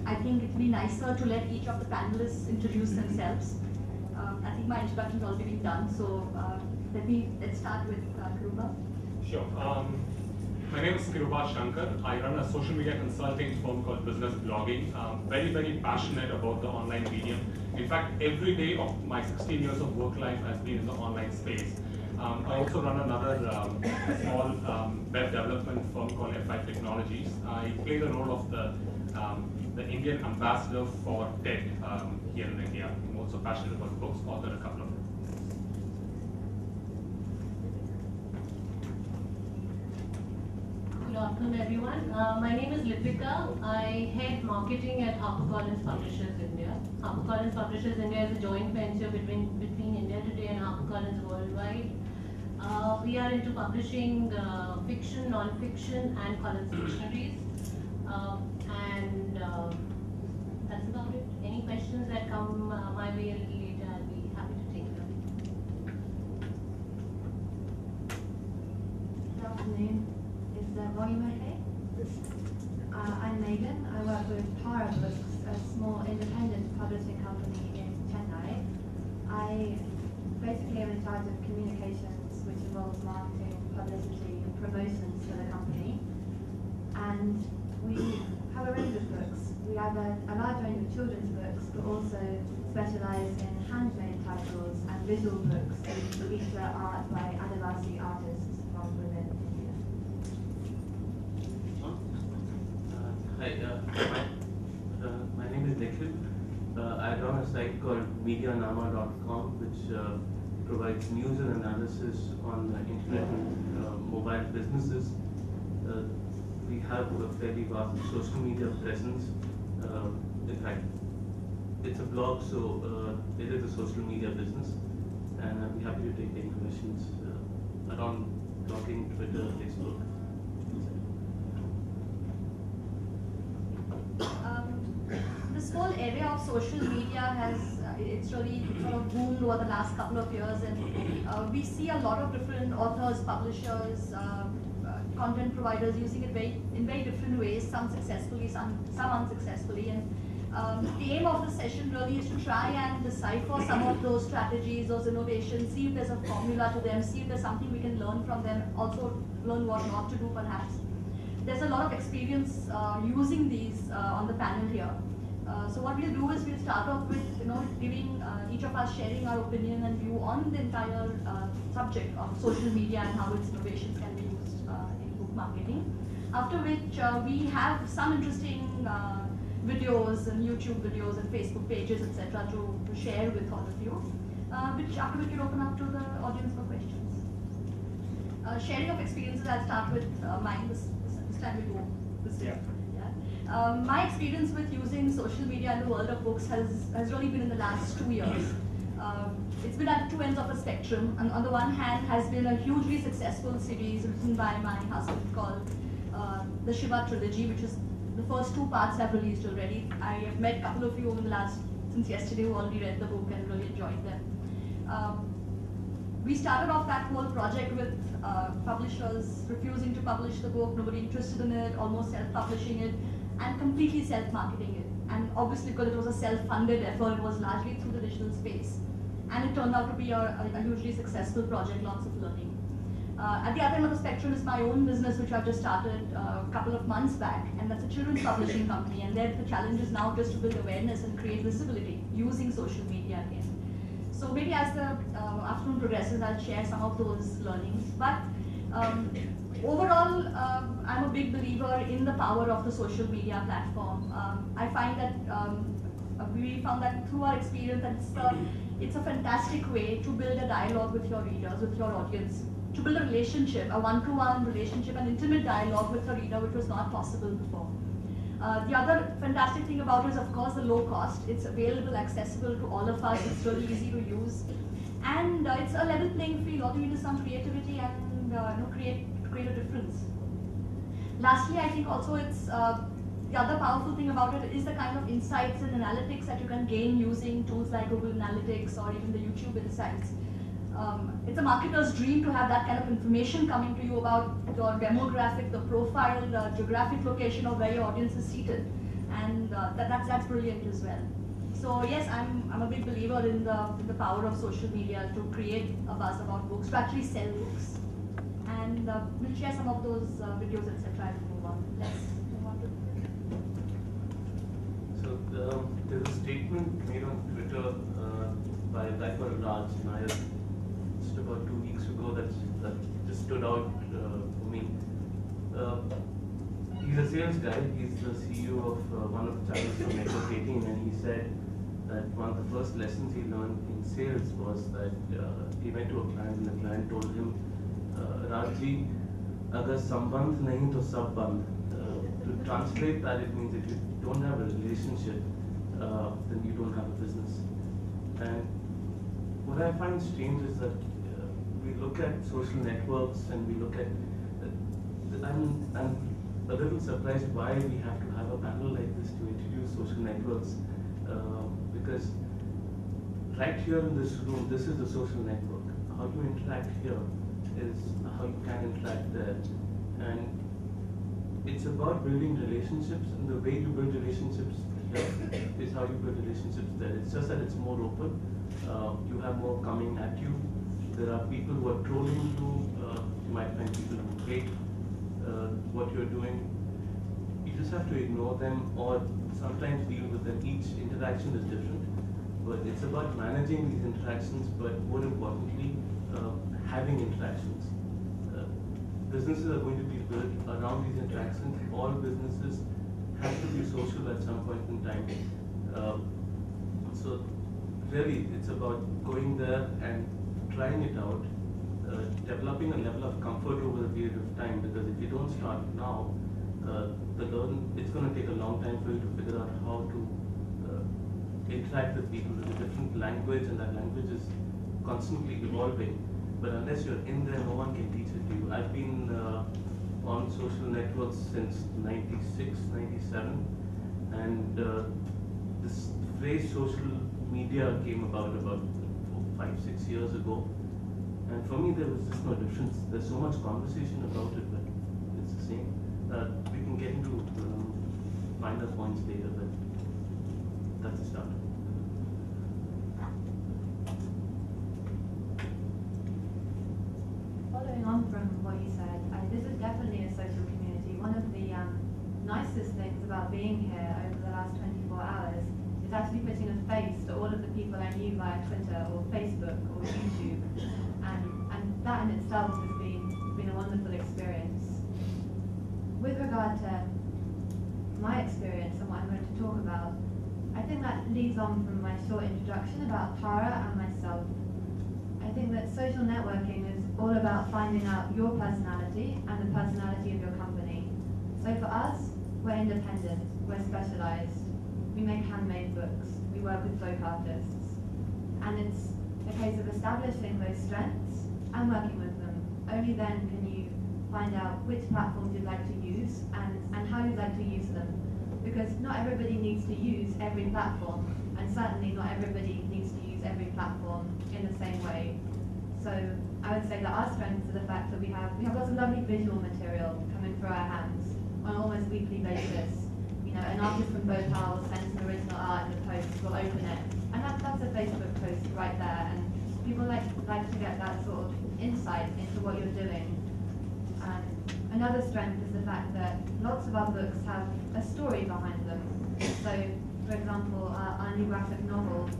I think it'd be nicer to let each of the panelists introduce themselves. I think my introduction's already been done, so let's start with Kiruba. Sure. My name is Kiruba Shankar. I run a social media consulting firm called Business Blogging. Very, very passionate about the online medium. In fact, every day of my 16 years of work life has been in the online space. I also run another small web development firm called FI Technologies. I play the role of the Indian ambassador for TED here in India. I'm also passionate about books, authored a couple of them. Good afternoon, everyone. My name is Lipika. I head marketing at HarperCollins Publishers India. HarperCollins Publishers India is a joint venture between India Today and HarperCollins Worldwide. We are into publishing fiction, non-fiction, and Collins dictionaries. That's about it. Any questions that come my way a little later, I'll be happy to take them. Good afternoon. Is the volume okay? I'm Megan. I work with Para Books, a small independent publishing company in Chennai. I basically am in charge of communications, which involves marketing, publicity, and promotions for the company. And we have a range of books. We have a large range of children's books, but also specialise in handmade titles and visual books which feature art by Adivasi artists from within India. Hi, my name is Nikhil. I run a site called Medianama.com, which provides news and analysis on internet and mobile businesses. We have a fairly vast social media presence. In fact, it's a blog, so it is a social media business, and I'd be happy to take any questions around blogging, Twitter, Facebook. This whole area of social media has it's really sort of boomed over the last couple of years, and we see a lot of different authors, publishers, content providers using it in very different ways, some successfully, some unsuccessfully. And the aim of the session really is to try and decipher some of those strategies, those innovations, see if there's a formula to them, see if there's something we can learn from them, also learn what not to do perhaps. There's a lot of experience using these on the panel here. So what we'll do is we'll start off with giving each of us sharing our opinion and view on the entire subject of social media and how its innovations can be used in book marketing. After which we have some interesting videos and YouTube videos and Facebook pages, etc. to share with all of you. After which we'll open up to the audience for questions. Sharing of experiences, I'll start with mine this time we go this way. Yeah. My experience with using social media in the world of books has really been in the last 2 years. It's been at two ends of the spectrum. And on the one hand has been a hugely successful series written by my husband called the Shiva Trilogy, which is the first 2 parts I've released already. I have met a couple of you in the last, since yesterday, who already read the book and really enjoyed them. We started off that whole project with publishers refusing to publish the book, nobody interested in it, almost self-publishing it, and completely self-marketing it. And obviously because it was a self-funded effort, it was largely through the digital space. And it turned out to be a hugely successful project, lots of learning. At the other end of the spectrum is my own business, which I've just started a couple of months back, and that's a children's publishing company. And there the challenge is now just to build awareness and create visibility using social media again. So maybe as the afternoon progresses, I'll share some of those learnings. But overall, I'm a big believer in the power of the social media platform. I find that we found that through our experience that it's a fantastic way to build a dialogue with your readers, with your audience, to build a relationship, a one-to-one relationship, an intimate dialogue with the reader, which was not possible before. The other fantastic thing about it is, of course, the low cost. It's available, accessible to all of us. It's really easy to use, and it's a level playing field. All you need is some creativity and create a difference. Lastly, I think also it's the other powerful thing about it is the kind of insights and analytics that you can gain using tools like Google Analytics or even the YouTube Insights. It's a marketer's dream to have that kind of information coming to you about your demographic, the profile, the geographic location of where your audience is seated. and that's brilliant as well. So yes, I'm a big believer in the power of social media to create a buzz about books, to actually sell books, and we'll share some of those videos, etc. as we move on. Let's move on to. So there's a statement made on Twitter by a guy called Raj Nair just about 2 weeks ago that just stood out for me. He's a sales guy. He's the CEO of one of the channels from Network 18, and he said that one of the first lessons he learned in sales was that he went to a client and the client told him, Rajji, agar sambandh nahi to sab bandh. To translate that, it means if you don't have a relationship, then you don't have a business. And what I find strange is that we look at social networks and we look at, I'm a little surprised why we have to have a panel like this to introduce social networks, because right here in this room, this is the social network. How you interact here is how you can interact there. And it's about building relationships, and the way you build relationships here is how you build relationships there. It's just that it's more open. You have more coming at you. There are people who are trolling you. You might find people who hate what you're doing. You just have to ignore them or sometimes deal with them. Each interaction is different. But it's about managing these interactions, but more importantly, having interactions. Businesses are going to be built around these interactions. All businesses have to be social at some point in time. So really, it's about going there and trying it out, developing a level of comfort over a period of time, because if you don't start now, it's going to take a long time for you to figure out how to interact with people with a different language, and that language is constantly evolving. But unless you're in there, no one can teach it to you. I've been on social networks since 96, 97, and this phrase social media came about 5, 6 years ago. And for me, there was just no difference. There's so much conversation about it, but it's the same. We can get into finer points later, but that's the start. Following on from what you said, this is definitely a social community. One of the nicest things about being here over the last 24 hours is actually putting a face to all of the people I knew via Twitter or Facebook or YouTube. And that in itself has been a wonderful experience. With regard to my experience and what I'm going to talk about, I think that leads on from my short introduction about Tara and myself. I think that social networking is all about finding out your personality and the personality of your company. So for us, we're independent, we're specialized, we make handmade books, we work with folk artists, and it's a case of establishing those strengths and working with them. Only then can you find out which platforms you'd like to use and how you'd like to use them. Because not everybody needs to use every platform, and certainly not everybody needs to use every platform in the same way. So I would say that our strengths are the fact that we have lots of lovely visual material coming through our hands on an almost weekly basis. You know, an artist from Bhopal will send some original art in the post, we'll open it, and that's a Facebook post right there. And people like to get that sort of insight into what you're doing. Another strength is the fact that lots of our books have a story behind them. So, for example, our new graphic novel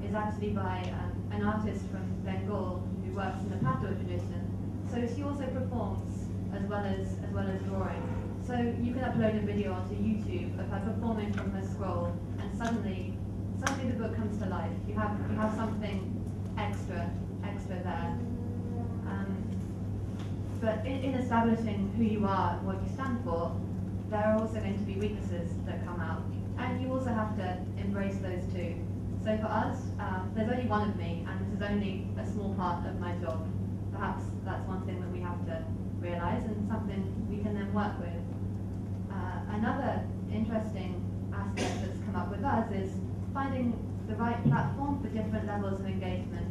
is actually by an artist from Bengal who works in the Pato tradition. So she also performs as well as drawing. So you can upload a video onto YouTube of her performing from her scroll, and suddenly the book comes to life. You have something extra there. But in establishing who you are and what you stand for, there are also going to be weaknesses that come out. And you also have to embrace those too. So for us, there's only one of me, and this is only a small part of my job. Perhaps that's one thing that we have to realize and something we can then work with. Another interesting aspect that's come up with us is finding the right platform for different levels of engagement.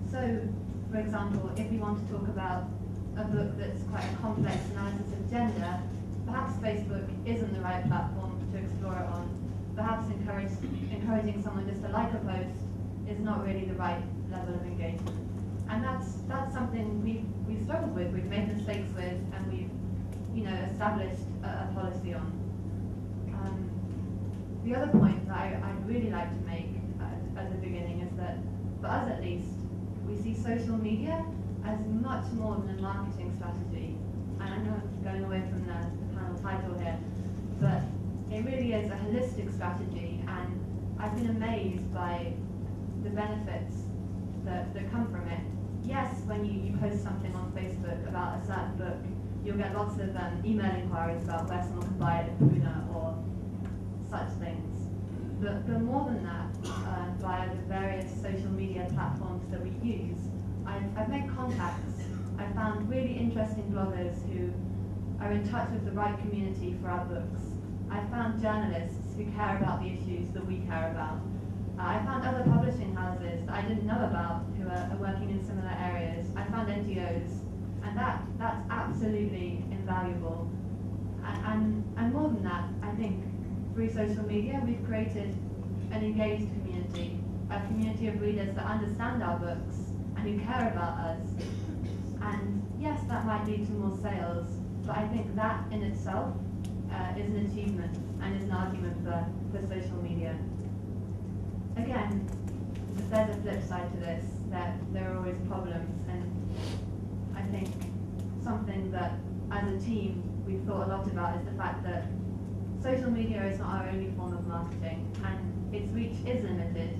So, for example, if we want to talk about a book that's quite a complex analysis of gender, perhaps Facebook isn't the right platform to explore it on. perhaps encouraging someone just to like a post is not really the right level of engagement. And that's something we've struggled with, we've made mistakes with, and we've established a policy on. The other point that I'd really like to make at the beginning is that, for us at least, we see social media as much more than a marketing strategy. And I know I'm going away from the panel title here, but it really is a holistic strategy, and I've been amazed by the benefits that come from it. Yes, when you post something on Facebook about a certain book, you'll get lots of email inquiries about where someone can buy it at Pune or such things. But more than that, via the various social media platforms that we use, I've made contacts. I've found really interesting bloggers who are in touch with the right community for our books. I've found journalists who care about the issues that we care about. I found other publishing houses that I didn't know about who are working in similar areas. I found NGOs, and that's absolutely invaluable. And more than that, I think through social media we've created an engaged community, a community of readers that understand our books and who care about us. And yes, that might lead to more sales, but I think that in itself is an achievement and is an argument for social media. Again, there's a flip side to this, that there are always problems, and I think something that as a team we've thought a lot about is the fact that social media is not our only form of marketing, and its reach is limited.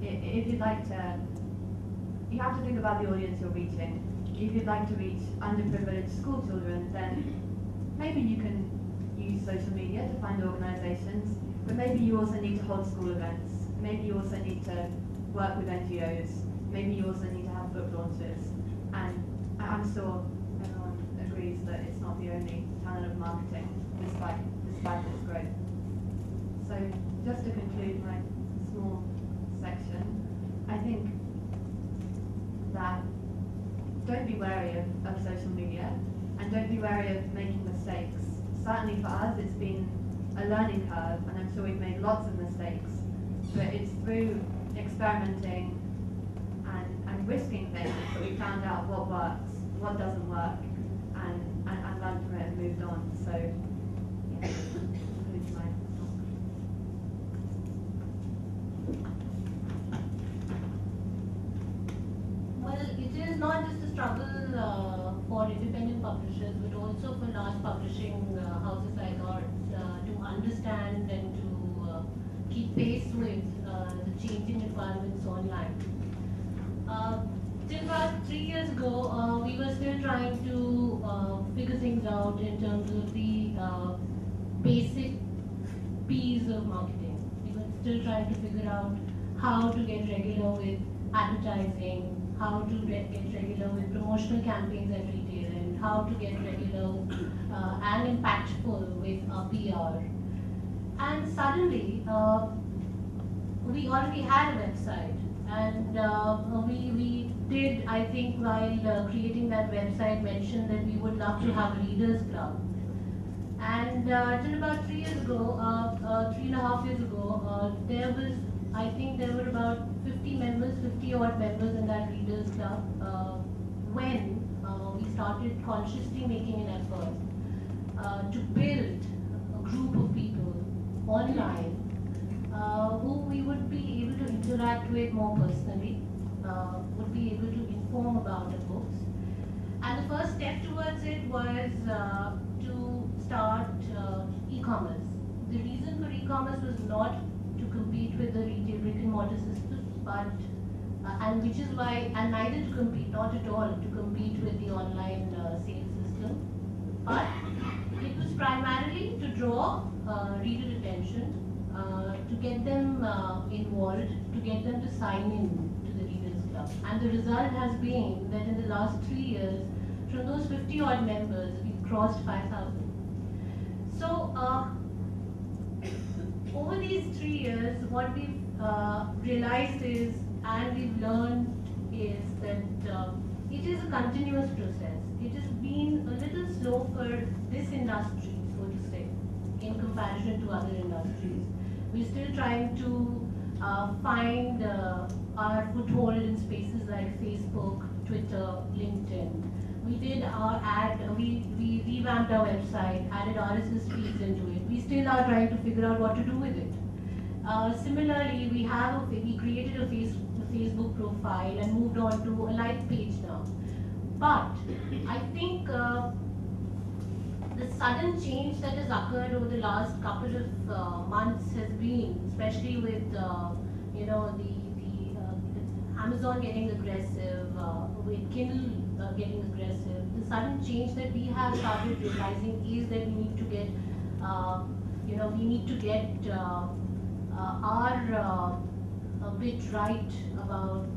If you'd like to, you have to think about the audience you're reaching. If you'd like to reach underprivileged school children, then maybe you can use social media to find organisations, but maybe you also need to hold school events. Maybe you also need to work with NGOs. Maybe you also need to have book launches. And I'm sure everyone agrees that it's not the only channel of marketing, despite its growth. So just to conclude my small section, I think that don't be wary of social media, and don't be wary of making mistakes. Certainly for us, it's been a learning curve, and I'm sure we've made lots of mistakes, but it's through experimenting and risking things that we found out what works, what doesn't work, and learned from it and moved on. So, yeah, that concludes my talk. Well, it is not just a struggle for independent publishers, but also for large publishing houses like ours to understand and to keep pace with the changing requirements online. Till about 3 years ago, we were still trying to figure things out in terms of the basic P's of marketing. We were still trying to figure out how to get regular with advertising, how to get regular with promotional campaigns at retail, and how to get regular and impactful with PR. And suddenly, we already had a website, and we did, I think, while creating that website, mention that we would love to have a readers club. And till about 3 years ago, 3.5 years ago, I think there were about 50 members, 50 odd members in that readers club when we started consciously making an effort to build a group of people online who we would be able to interact with more personally, would be able to inform about the books. And the first step towards it was to start e-commerce. The reason for e-commerce was not to compete with the retail brick and mortar systems, but and which is why, and neither to compete, not at all to compete with the online sales system, but it was primarily to draw reader attention, to get them involved, to get them to sign in to the Readers Club. And the result has been that in the last 3 years, from those 50 odd members, we've crossed 5,000. So over these 3 years, what we've realized is, and we've learned, is that it is a continuous process. It has been a little slow for this industry, so to say, in comparison to other industries. We're still trying to find our foothold in spaces like Facebook, Twitter, LinkedIn. We did our we revamped our website, added RSS feeds into it. We still are trying to figure out what to do with it. Similarly, we created a Facebook profile and moved on to a live page now. But I think the sudden change that has occurred over the last couple of months has been, especially with you know the Amazon getting aggressive, with Kindle getting aggressive. The sudden change that we have started realizing is that we need to get our bit right about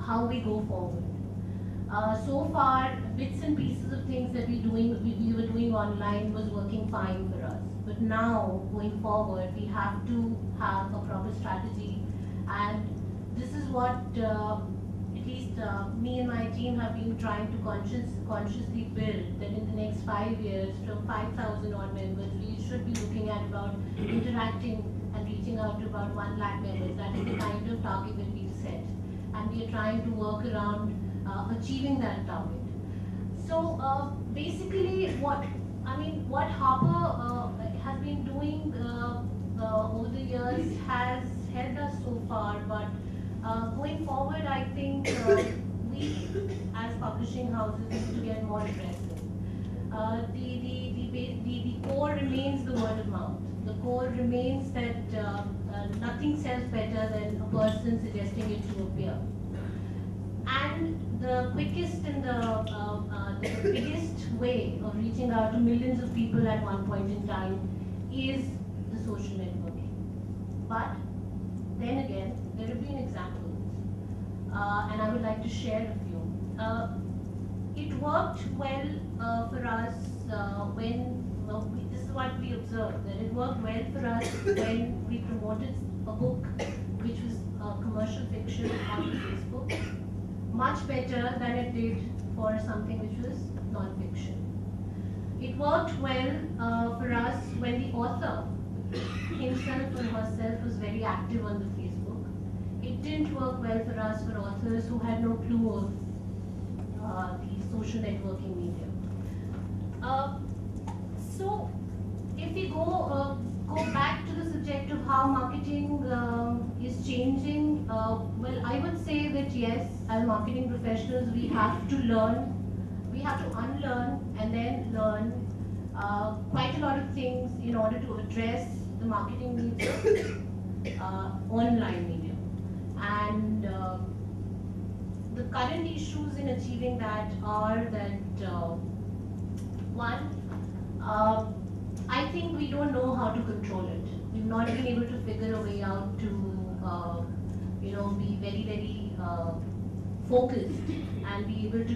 how we go forward. So far, bits and pieces of things that we were doing online was working fine for us. But now, going forward, we have to have a proper strategy, and this is what at least me and my team have been trying to consciously build. That in the next 5 years, from 5,000 odd members, we should be looking at about interacting and reaching out to about 1 lakh members. That is the kind of target that we've set, and we are trying to work around achieving that target. So basically, what Harper has been doing over the years has helped us so far, but going forward, I think we as publishing houses need to get more aggressive. The core remains the word of mouth. The core remains that nothing sells better than a person suggesting it to a peer. And the quickest and the biggest way of reaching out to millions of people at one point in time is the social networking. But then again, there have been examples, and I would like to share a few. It worked well for us this is what we observed, that it worked well for us when we promoted a book which was commercial fiction on Facebook. Much better than it did for something which was non-fiction. It worked well for us when the author himself or herself was very active on the Facebook. It didn't work well for us for authors who had no clue of the social networking medium. So if we go back to the subject of how marketing is changing, well, I would say that yes, as marketing professionals, we have to learn, we have to unlearn and then learn quite a lot of things in order to address the marketing needs of online medium. And the current issues in achieving that are that one, I think we don't know how to control it. We've not been able to figure a way out to, be very, very focused and be able to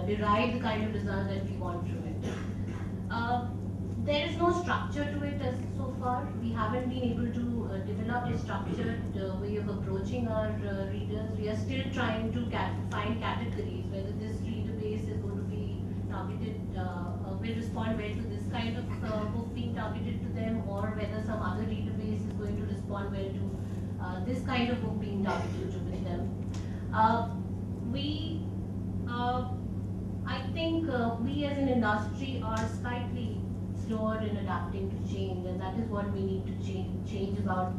derive the kind of results that we want from it. There is no structure to it as so far. We haven't been able to develop a structured way of approaching our readers. We are still trying to find categories, whether this reader base is going to be targeted, will respond well to this kind of book being targeted to them, or whether some other reader base is going to respond well to this kind of book being targeted to them. I think we as an industry are slightly slower in adapting to change, and that is what we need to change about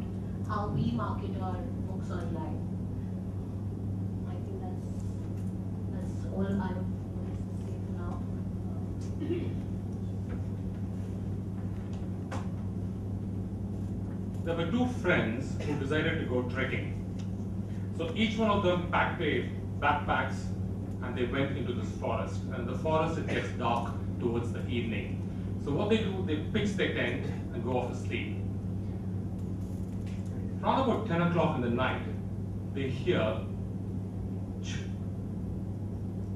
how we market our books online. I think that's all I would say for now. There were two friends who decided to go trekking. So each one of them packed their backpacks and they went into this forest. And in the forest it gets dark towards the evening. So what they do, they pitch their tent and go off to sleep. Around about 10 o'clock in the night, they hear ch,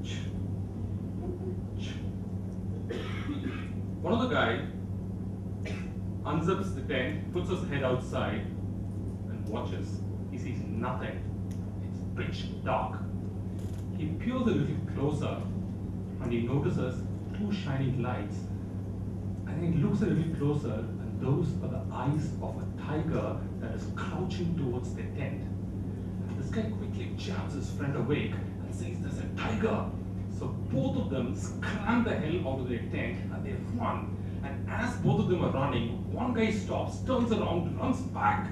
ch, ch. One of the guys unzips the tent, puts his head outside and watches. He sees nothing. It's pitch dark. He peers a little closer and he notices two shining lights. And then he looks a little closer, and those are the eyes of a tiger that is crouching towards the tent. And this guy quickly jabs his friend awake and says, "There's a tiger." So both of them scram the hell out of their tent and they run. And as both of them are running, one guy stops, turns around, runs back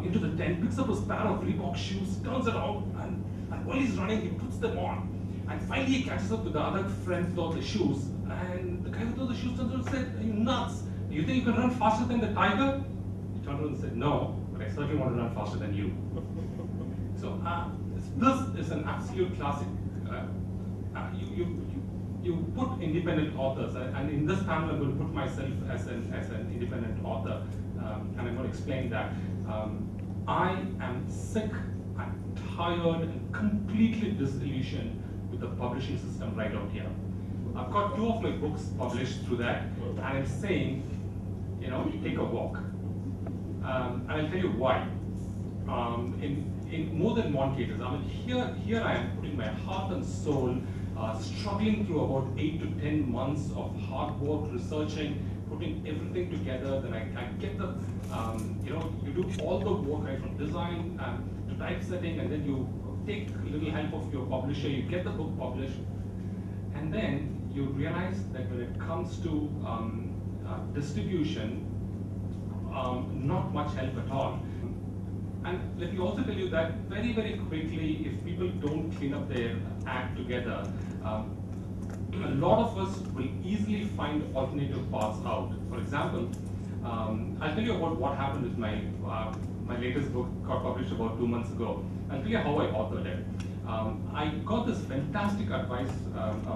into the tent, picks up his pair of Reebok shoes, turns around, and while he's running, he puts them on. And finally, he catches up with the other friend without the shoes. And the guy without the shoes turns around and said, "Are you nuts? You think you can run faster than the tiger?" He turned around and said, "No, but I certainly want to run faster than you." So this is an absolute classic. You put independent authors, and in this panel I'm going to put myself as an independent author, and I'm going to explain that. I am sick, I'm tired, and completely disillusioned with the publishing system right out here. I've got 2 of my books published through that, and I'm saying, take a walk. And I'll tell you why. In more than one cases, I mean, here I am putting my heart and soul, struggling through about 8 to 10 months of hard work, researching, putting everything together. Then I get the, you do all the work right from design to typesetting, and then you take a little help of your publisher, you get the book published, and then you realize that when it comes to distribution, not much help at all. And let me also tell you that very, very quickly, if people don't clean up their act together, a lot of us will easily find alternative paths out. For example, I'll tell you about what happened with my latest book, got published about 2 months ago. I'll tell you how I authored it. I got this fantastic advice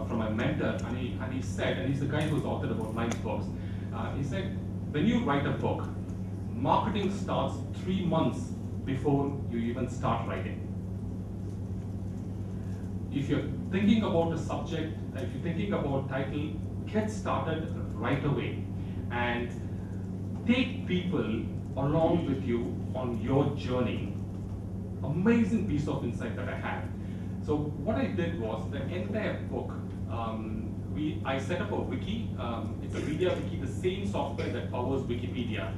from my mentor, and he said, and he's the guy who's authored about 9 books, he said, when you write a book, marketing starts 3 months before you even start writing. If you're thinking about a subject, if you're thinking about title, get started right away and take people along with you on your journey. Amazing piece of insight that I had. So what I did was, the entire book, I set up a wiki. It's a media wiki, the same software that powers Wikipedia.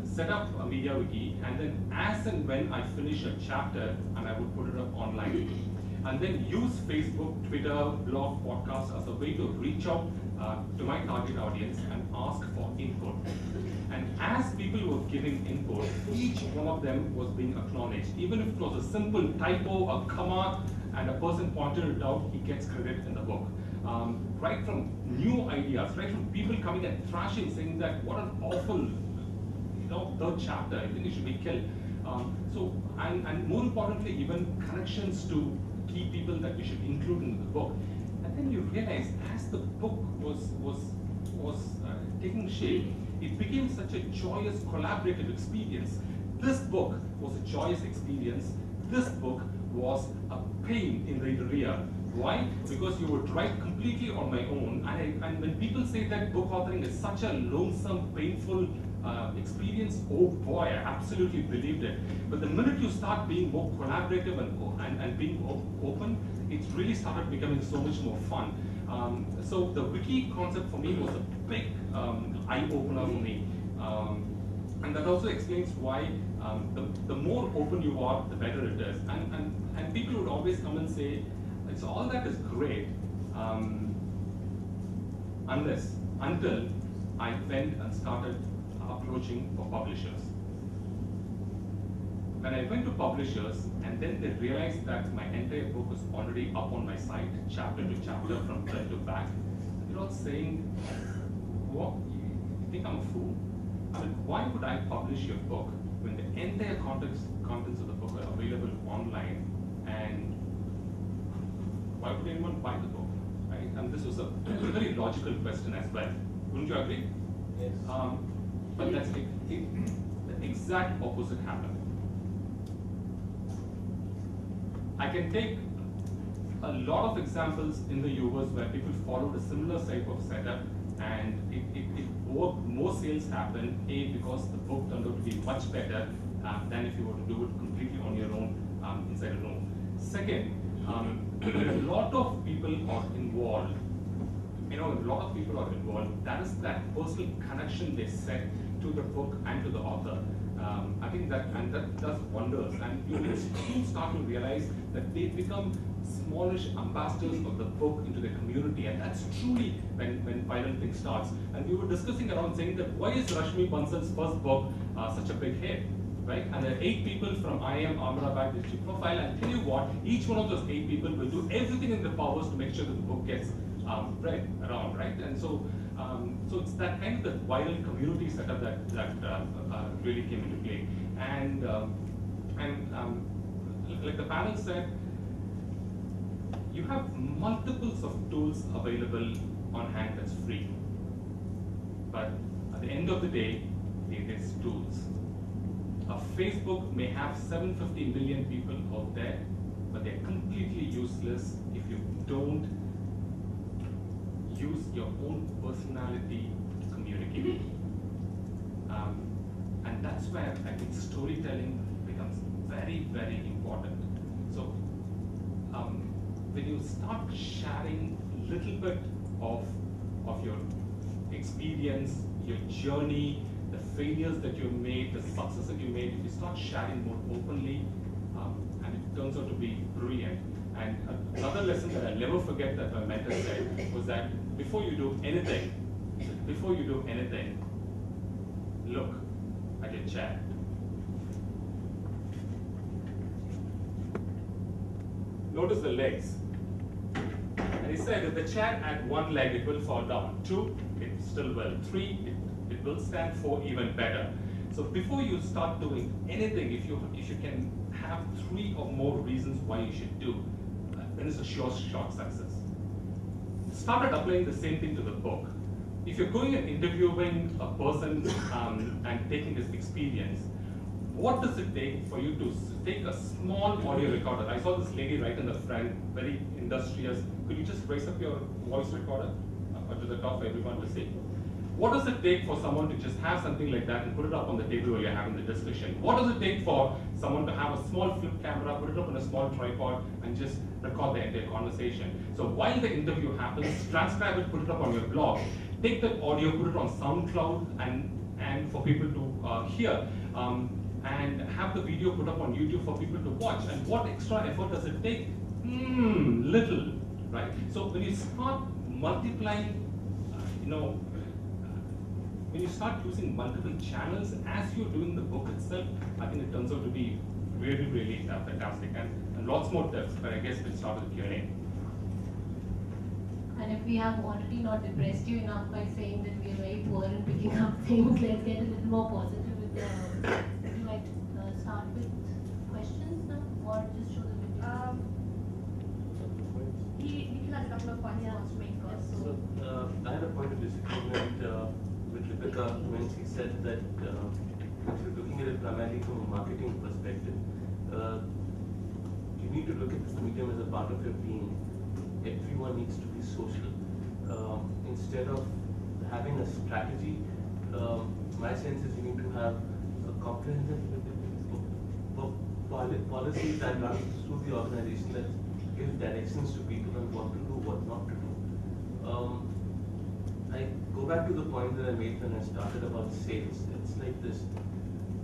Set up a media wiki, and then as and when I finish a chapter, and I would put it up online. And then use Facebook, Twitter, blog, podcast as a way to reach out to my target audience and ask for input. And as people were giving input, each one of them was being acknowledged. Even if it was a simple typo, a comma, and a person pointed it out, he gets credit in the book. Right from new ideas, right from people coming and thrashing, saying that what an awful, 3rd chapter, I think it should be killed. And more importantly, even connections to key people that we should include in the book. And then you realize, as the book was taking shape, it became such a joyous, collaborative experience. This book was a joyous experience. This book was a pain in the rear. Why? Because you would write completely on my own, and when people say that book authoring is such a lonesome, painful experience, oh boy, I absolutely believed it. But the minute you start being more collaborative and being open, it's really started becoming so much more fun. So the wiki concept for me was a big eye-opener for me. And that also explains why the more open you are, the better it is. And people would always come and say, it's all that is great, until I went and started approaching for publishers. When I went to publishers, and then they realized that my entire book was already up on my site, chapter to chapter, from front to back, they're all saying, "What? You think I'm a fool? I mean, why would I publish your book when the entire contents of the book are available online, and why would anyone buy the book?" Right? And this was a very logical question as well. Wouldn't you agree? Yes. But that's the exact opposite happened. I can take a lot of examples in the US where people followed a similar type of setup, and it worked. More sales happened, because the book turned out to be much better than if you were to do it completely on your own inside a room. Second, a lot of people are involved. A lot of people are involved. That is that personal connection they set to the book and to the author. I think that does wonders, and you start to realize that they become smallish ambassadors of the book into the community, and that's truly when Viral Thing starts. And we were discussing around saying that why is Rashmi Bansal's first book such a big hit, right? And there are 8 people from IIM Ahmedabad district profile, and tell you what, each one of those 8 people will do everything in their powers to make sure that the book gets read around, right? And so it's that kind of the viral community setup that really came into play. And like the panel said, you have multiples of tools available on hand that's free. But at the end of the day, it is tools. Facebook may have 750 million people out there, but they're completely useless if you don't use your own personality to communicate. And that's where I think storytelling becomes very, very important. So when you start sharing a little bit of your experience, your journey, the failures that you made, the success that you made, if you start sharing more openly, and it turns out to be brilliant. And another lesson that I'll never forget that my mentor said was that before you do anything, look at your chair. Notice the legs. And he said if the chair had 1 leg, it will fall down. 2, it still will. 3, it will stand. 4, even better. So before you start doing anything, if you can have 3 or more reasons why you should do, then it's a sure shot success. Started applying the same thing to the book. If you're going and interviewing a person and taking this experience, what does it take for you to take a small audio recorder? I saw this lady right in the front, very industrious. Could you just raise up your voice recorder to the top for everyone to see? What does it take for someone to just have something like that and put it up on the table while you're having the discussion? What does it take for someone to have a small flip camera, put it up on a small tripod, and just record the entire conversation? So while the interview happens, transcribe it, put it up on your blog. Take that audio, put it on SoundCloud, and for people to hear. And have the video put up on YouTube for people to watch. And what extra effort does it take? Little, right? So when you start multiplying, when you start using multiple channels as you're doing the book itself, I think it turns out to be really, really fantastic. And lots more tips, but I guess we'll start with Q&A. And if we have already not depressed you enough by saying that we are very poor in picking up things, let's get a little more positive with the. Would you like to start with questions now, or just show the video? He has a couple of points he wants to make first. So I had a point of disagreement with Lipika when she said that if you're looking at it primarily from a marketing perspective, you need to look at this medium as a part of your being. Everyone needs to be social. Instead of having a strategy, my sense is you need to have a comprehensive policy that runs through the organization that gives directions to people on what to do, what not to do. I go back to the point that I made when I started about sales. It's like this.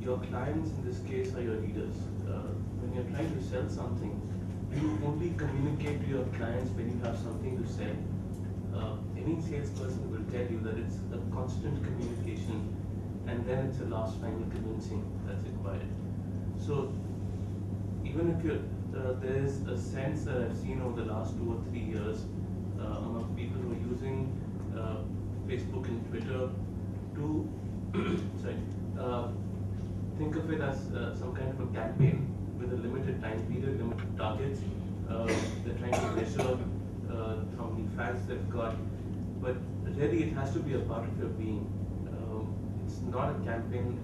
Your clients in this case are your leaders. When you're trying to sell something, you only communicate to your clients when you have something to sell. Any salesperson will tell you that it's a constant communication, and then it's a last final convincing that's required. So even if there's a sense that I've seen over the last 2 or 3 years among people who are using Facebook and Twitter to think of it as some kind of a campaign with a limited time period, limited targets. They're trying to measure how many fans they've got, but really it has to be a part of your being. It's not a campaign,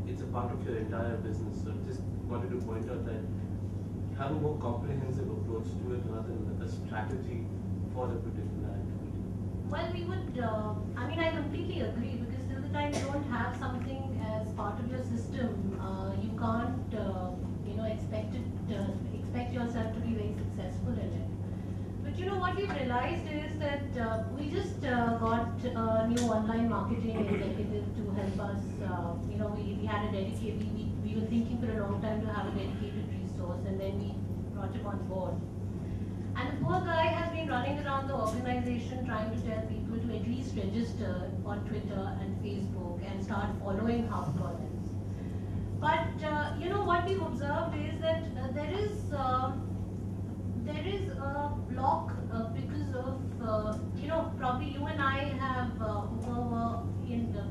it's a part of your entire business. So just wanted to point out that have a more comprehensive approach to it rather than a strategy for a particular activity. Well, we would, I completely agree, because till the time you don't have something as part of your system, you can't, expect yourself to be very successful in it. But what we've realized is that we just got a new online marketing executive to help us. We had a dedicated, we were thinking for a long time to have a dedicated resource, and then we brought him on board. And the poor guy has been running around the organization trying to tell people to at least register on Twitter and Facebook and start following HarperCollins. But what we've observed is that there is a block because of probably you and I have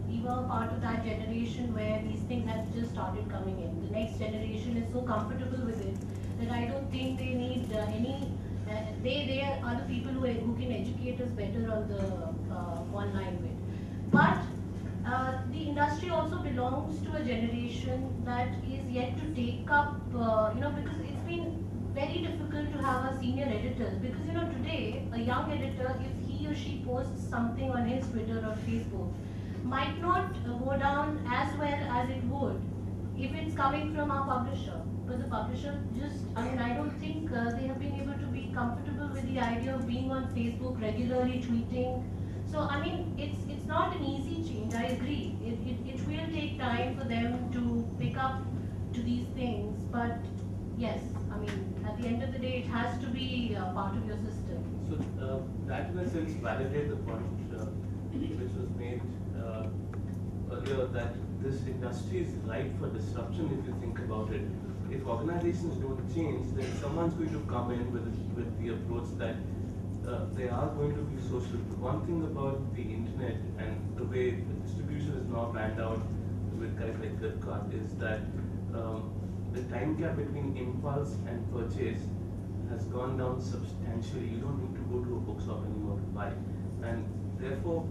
we were part of that generation where these things have just started coming in. The next generation is so comfortable with it that I don't think they need any. They are the people who can educate us better on the online bit. But the industry also belongs to a generation that is yet to take up, because it's been very difficult to have a senior editors. Because today a young editor, if he or she posts something on his Twitter or Facebook, might not go down as well as it would if it's coming from our publisher. But the publisher I don't think they have been able to be comfortable with the idea of being on Facebook regularly, tweeting. So it's not an easy change. I agree. It will take time for them to pick up to these things. But yes, at the end of the day, it has to be part of your system. So that in a sense validate the point which was made earlier, that this industry is ripe for disruption if you think about it. If organizations don't change, then someone's going to come in with the approach that they are going to be social. One thing about the internet and the way the distribution is now planned out with guys like Flipkart is that the time gap between impulse and purchase has gone down substantially. You don't need to go to a bookshop anymore to buy. And therefore,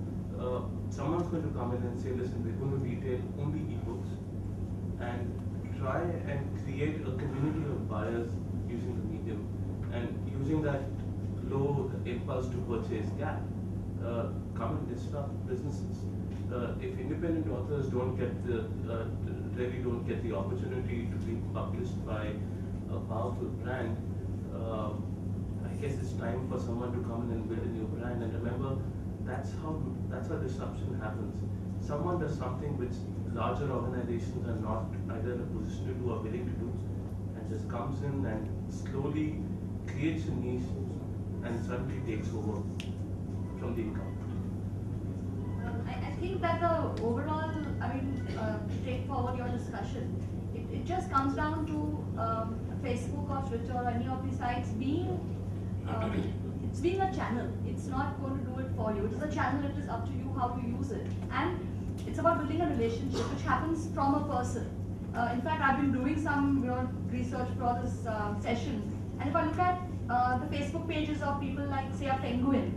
someone's going to come in and say, listen, we're going to retail only ebooks and try and create a community of buyers using the medium and using that low impulse to purchase gap. Come and disrupt businesses. If independent authors don't get the opportunity to be published by a powerful brand, I guess it's time for someone to come in and build a new brand. And remember, that's how disruption happens. Someone does something which larger organizations are not either in a position to do or willing to do, and just comes in and slowly creates a niche and suddenly takes over from the incumbent. I think that the overall, to take forward your discussion, it just comes down to Facebook or Twitter or any of these sites being, it's being a channel. It's not going to do it for you. It is a channel. It is up to you how to use it. And it's about building a relationship, which happens from a person. In fact, I've been doing some research for this session, and if I look at the Facebook pages of people like, say, a Penguin,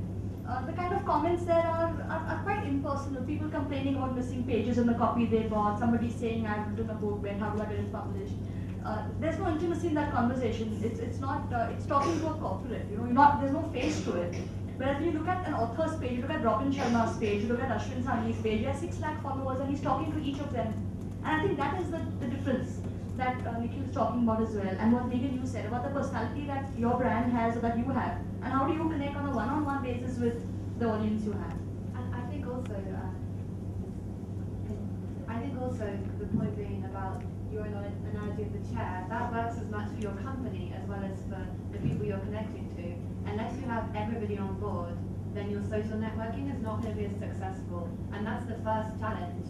the kind of comments there are quite impersonal. People complaining about missing pages in the copy they bought, somebody saying, I've written a book, when, how do I get it published? There's no intimacy in that conversation. It's not, it's talking to a corporate, there's no face to it. Whereas when you look at an author's page, you look at Robin Sharma's page, you look at Ashwin Sahni's page, he has 6 lakh followers and he's talking to each of them. And I think that is the difference that Nikhil is talking about as well. And what Megan, you said about the personality that your brand has or that you have. And how do you connect on a one-on-one basis with the audience you have? And I think also the point being about your analogy of the chair, that works as much for your company as well as for the people you're connecting to. Unless you have everybody on board, then your social networking is not going to be as successful. And that's the first challenge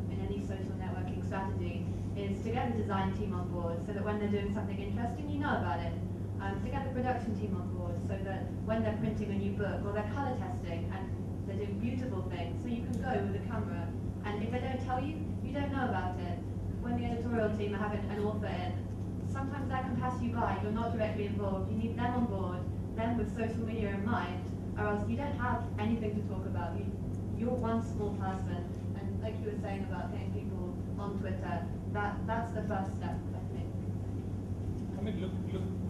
in any social networking strategy, is to get the design team on board so that when they're doing something interesting, you know about it. To get the production team on board so that when they're printing a new book or they're color testing and they're doing beautiful things, so you can go with a camera. And if they don't tell you, you don't know about it. When the editorial team are having an author in, sometimes that can pass you by. You're not directly involved. You need them on board, them with social media in mind, or else you don't have anything to talk about. You're one small person, and like you were saying about getting people on Twitter, that's the first step, I think.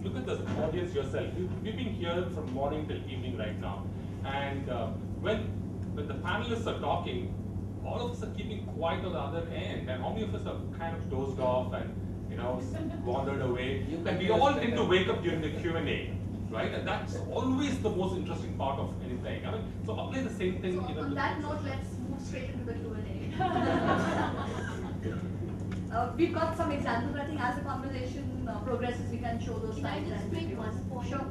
Look at the audience yourself. We've been here from morning till evening right now, and when the panelists are talking, all of us are keeping quiet on the other end, and how many of us have kind of dozed off and wandered away? And we all tend to wake up during the Q&A, right? And that's always the most interesting part of anything. So apply the same thing. So on that note, let's move move straight into the Q&A. We've got some examples, but I think as the conversation progresses, we can show those slides. Can I just make one point? Sure.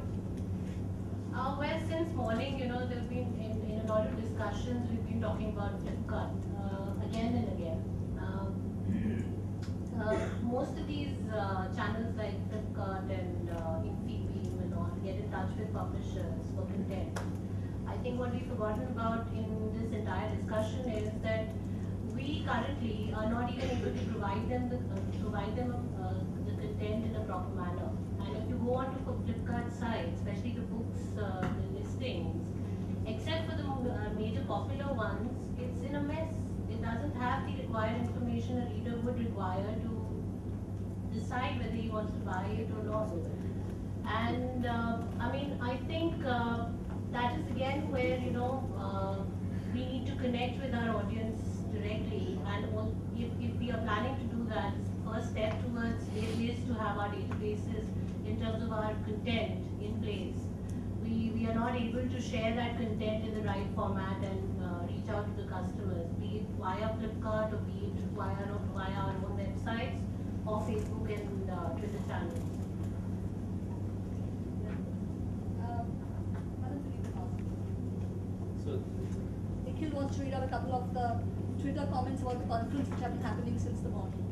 Well, since morning, there have been in a lot of discussions, we've been talking about Flipkart again and again. Most of these channels like Flipkart and Infibeam and all get in touch with publishers for content. I think what we've forgotten about in this entire discussion is that we currently are not even able to provide them the content in a proper manner. And if you go onto Flipkart site, especially the books, the listings, except for the major popular ones, it's in a mess. It doesn't have the required information a reader would require to decide whether he wants to buy it or not. And I think that is again where we need to connect with our audience directly, and if we are planning to do that, first step towards it is to have our databases in terms of our content in place. We are not able to share that content in the right format and reach out to the customers, be it via Flipkart or be it via our own websites or Facebook and Twitter channels. So, Nikhil wants to read out a couple of the Twitter comments about the conference which have been happening since the morning.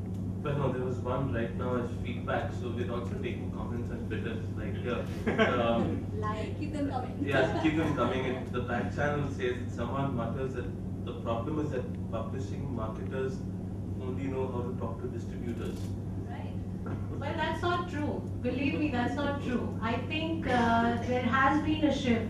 well, no, there was one right now as feedback, so we're also taking comments on Twitter, like here. Keep them coming. Yeah, keep them coming. And the back channel says that someone mutters that the problem is that publishing marketers only know how to talk to distributors. Right. Well, that's not true. Believe me, that's not true. I think there has been a shift,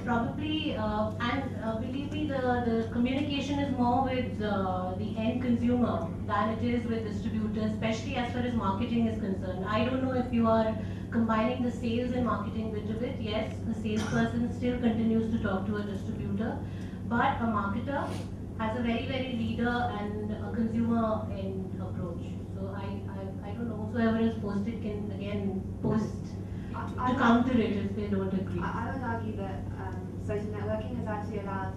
probably, and believe me, the communication is more with the end consumer than it is with distributors, especially as far as marketing is concerned. I don't know if you are combining the sales and marketing bit of it. Yes, the salesperson still continues to talk to a distributor, but a marketer has a very, very leader and a consumer end approach. So I don't know, whoever is posted can again post to counter it if they don't agree. I would argue that social networking has actually allowed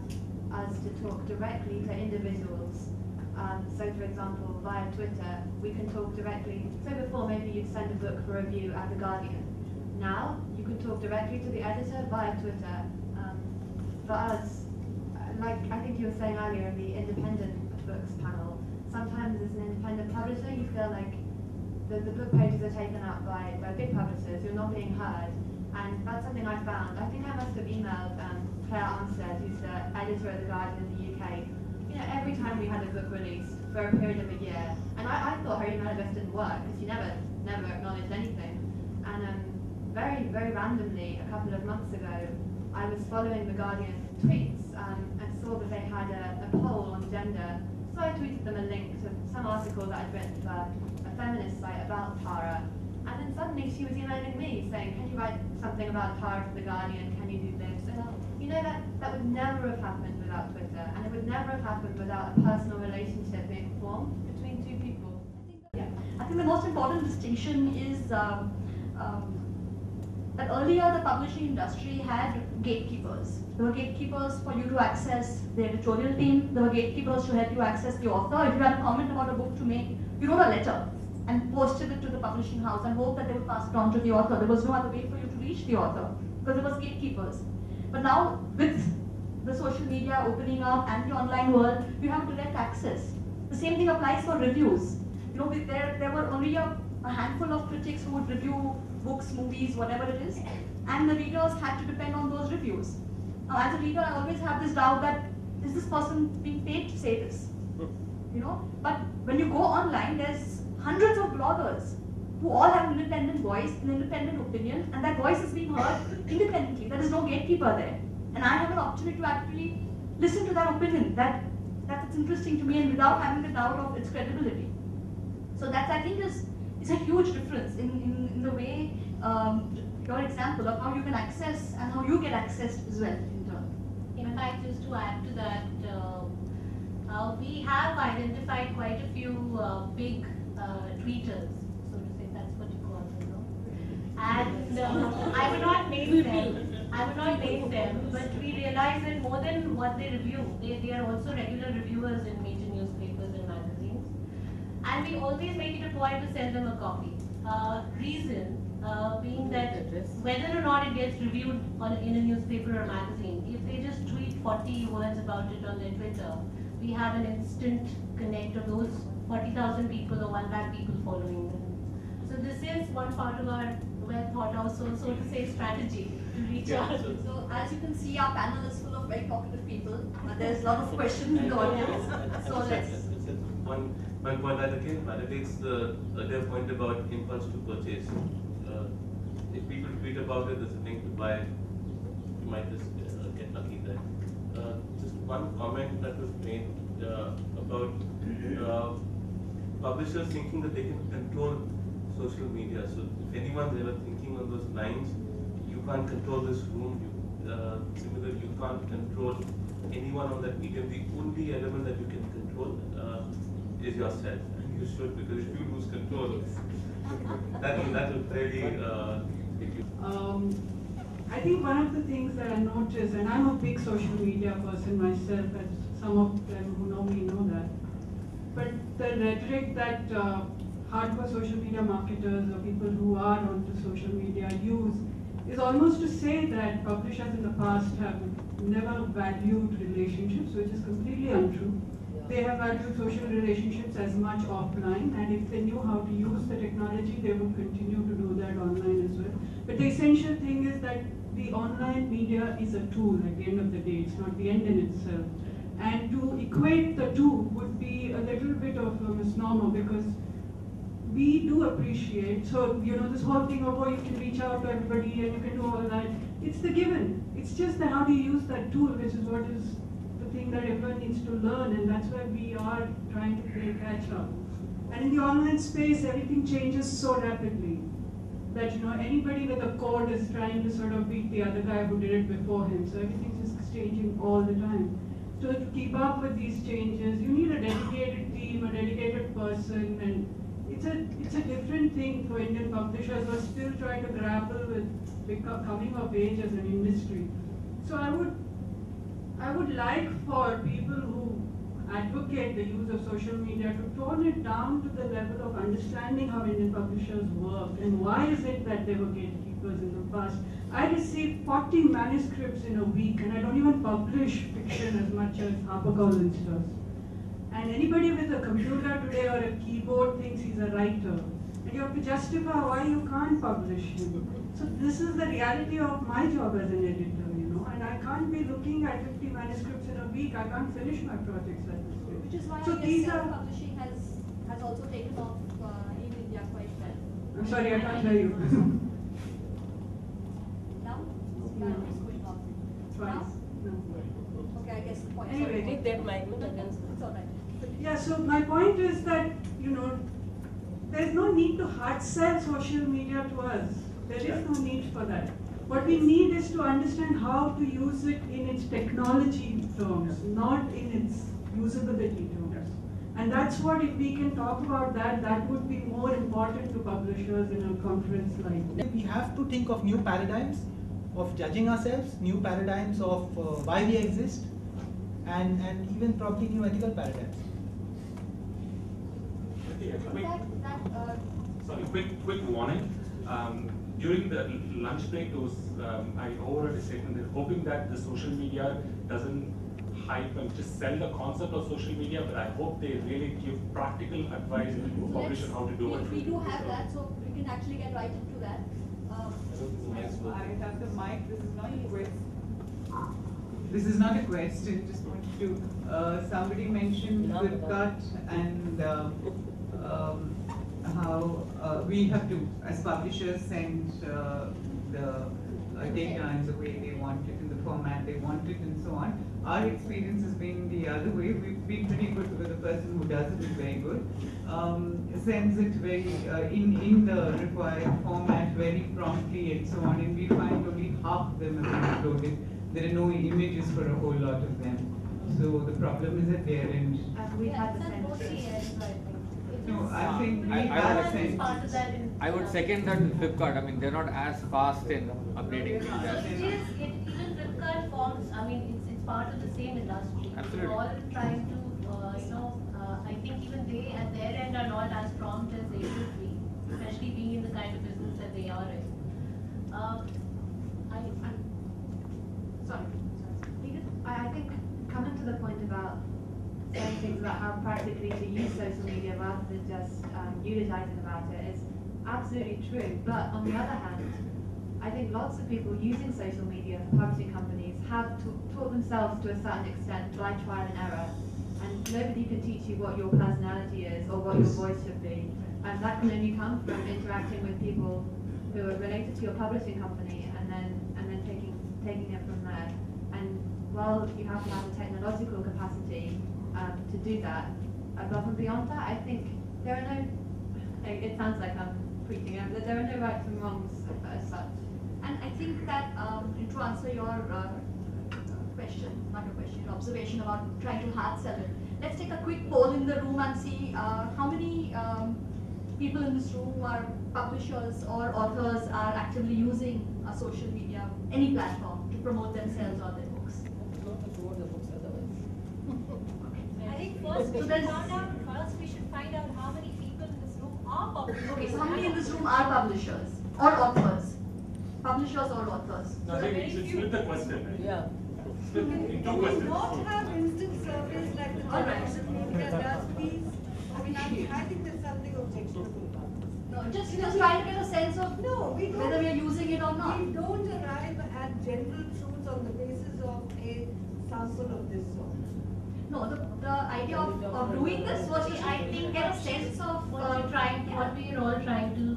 us to talk directly to individuals. So for example, via Twitter, we can talk directly. So before, maybe you'd send a book for review at The Guardian. Now, you can talk directly to the editor via Twitter. For us, like I think you were saying earlier in the independent books panel, sometimes as an independent publisher, you feel like the book pages are taken up by big publishers, you're not being heard. And that's something I found. I think I must have emailed Claire Armstead, who's the editor of The Guardian in the UK, every time we had a book released for a period of a year. And I thought her email address didn't work because she never acknowledged anything. And very, very randomly, a couple of months ago, I was following The Guardian tweets and saw that they had a poll on gender. So I tweeted them a link to some article that I'd written for a feminist site about Tara. And then suddenly she was emailing me saying, can you write something about Tara for The Guardian? Can you do this? And that would never have happened without Twitter. And it would never have happened without a personal relationship being formed between two people. I think the most important distinction is that earlier the publishing industry had gatekeepers. There were gatekeepers for you to access the editorial team. There were gatekeepers to help you access the author. If you had a comment about a book to make, you wrote a letter and posted it to the publishing house and hoped that they would pass it on to the author. There was no other way for you to reach the author because there was gatekeepers. But now with the social media opening up and the online world, you have direct access. The same thing applies for reviews. There were only a handful of critics who would review books, movies, whatever it is, and the readers had to depend on those reviews. Now, as a reader, I always have this doubt that, is this person being paid to say this? But when you go online, there's hundreds of bloggers who all have an independent voice, an independent opinion, and that voice is being heard independently. There is no gatekeeper there. And I have an opportunity to actually listen to that opinion, that it's interesting to me, and without having the doubt of its credibility. So that, I think, is a huge difference in the way, your example of how you can access and how you get accessed as well in turn. In fact, just to add to that, we have identified quite a few big tweeters, so to say, that's what you call them, no? And I will not name them. I will not name them, but we realize that more than what they review, they are also regular reviewers in major newspapers and magazines. And we always make it a point to send them a copy. Reason being that whether or not it gets reviewed in a newspaper or magazine, if they just tweet 40 words about it on their Twitter, we have an instant connect of those 40,000 people or 1 lakh people following them. So this is one part of our well thought out, so to say, strategy to reach out. So as you can see, our panel is full of very talkative people. There's a lot of questions in the audience. So let's. One point that again validates the earlier point about impulse to purchase. If people tweet about it, there's a link to buy, you might just get lucky there. Just one comment that was made about publishers thinking that they can control social media. So if anyone's ever thinking on those lines, you can't control this room. Similarly, you can't control anyone on that medium. The only element that you can control is yourself. And you should, because if you lose control, that will really hit you. I think one of the things that I noticed, and I'm a big social media person myself, and some of them who know me know that, but the rhetoric that hardcore social media marketers or people who are onto social media use is almost to say that publishers in the past have never valued relationships, which is completely untrue. They have valued social relationships as much offline, and if they knew how to use the technology, they would continue to do that online as well. But the essential thing is that the online media is a tool at the end of the day, it's not the end in itself. And to equate the two would be a little bit of a misnomer, because we do appreciate, so this whole thing of, oh, you can reach out to everybody and you can do all that, it's the given. It's just that how do you use that tool, which is what is the thing that everyone needs to learn, and that's why we are trying to play catch up. And in the online space, everything changes so rapidly that anybody with a code is trying to sort of beat the other guy who did it before him. So everything's just changing all the time. So to keep up with these changes, you need a dedicated team, a dedicated person, and it's a different thing for Indian publishers who are still trying to grapple with coming of age as an industry. So I would like for people who advocate the use of social media to tone it down to the level of understanding how Indian publishers work and why is it that they were gatekeepers in the past. I receive 40 manuscripts in a week, and I don't even publish fiction as much as HarperCollins does. And anybody with a computer today or a keyboard thinks he's a writer. And you have to justify why you can't publish him. So this is the reality of my job as an editor, and I can't be looking at 50 manuscripts in a week. I can't finish my projects at this stage. Which is why so I guess self-publishing has also taken off in India quite well. I'm sorry, I can't hear you. Now? Yeah, it's going off. Twice. No. Okay, I guess the point. Anyway. Take that mic against. It's all right. Yeah, so my point is that, there's no need to hard sell social media to us. There is no need for that. What we need is to understand how to use it in its technology terms, not in its usability terms. And that's what, if we can talk about that, that would be more important to publishers in a conference like this. We have to think of new paradigms of judging ourselves, new paradigms of why we exist, and even probably new ethical paradigms. Sorry, quick warning. During the lunch break, I overheard a statement that hoping that the social media doesn't hype and just sell the concept of social media, but I hope they really give practical advice to publishers how to do it. We do have that, so we can actually get right into that. I have the mic. This is not a question. This is not a question. Just wanted to. Somebody mentioned Flipkart and how we have to, as publishers, send the data in the way they want it, in the format they want it, and so on. Our experience has been the other way. We've been pretty good with the person who does it is very good. Sends it very in the required format very promptly and so on, and we find only half of them have been uploaded. There are no images for a whole lot of them. So the problem is at their end. We had the It's at same both the thing. ends, I think. It's No, I think we I have would- It's sent. part of that in I would second that with Flipkart. I mean, they're not as fast in updating things So as. it is, even Flipkart forms, I mean, it's part of the same industry. Absolutely. We're all trying to, I think even they at their end are not as prompt as they should be, especially being in the kind of business that they are in. Sorry. I think coming to the point about saying things about how practically to use social media rather than just eulogizing about it is absolutely true. But on the other hand, I think lots of people using social media for publishing companies have taught themselves to a certain extent by trial and error. And nobody can teach you what your personality is or what your voice should be. And that can only come from interacting with people who are related to your publishing company and then taking it from there. And while you have to have the technological capacity to do that, above and beyond that, I think there are no, it sounds like I'm preaching, there are no rights and wrongs as such. And I think that to answer your question, not your question, your observation about trying to hard sell it, let's take a quick poll in the room and see how many people in this room are publishers or authors are actively using social media, any platform, to promote themselves or their books. I think first we So should there's- find out how many people in this room are publishers. Okay, so how many in this room are publishers or authors? Publishers or authors? No, I think it's split the question, right? Yeah. Split in two Do we questions. not have instant surveys like the All right. social media does, please? I mean, I think there's something objectionable about this. No, just trying to get a sense of No, we don't. whether we are using it or not. We don't arrive at general truths on the basis of a sample of this sort. No, the idea of doing this was to, I think, get a sense of What we are all trying to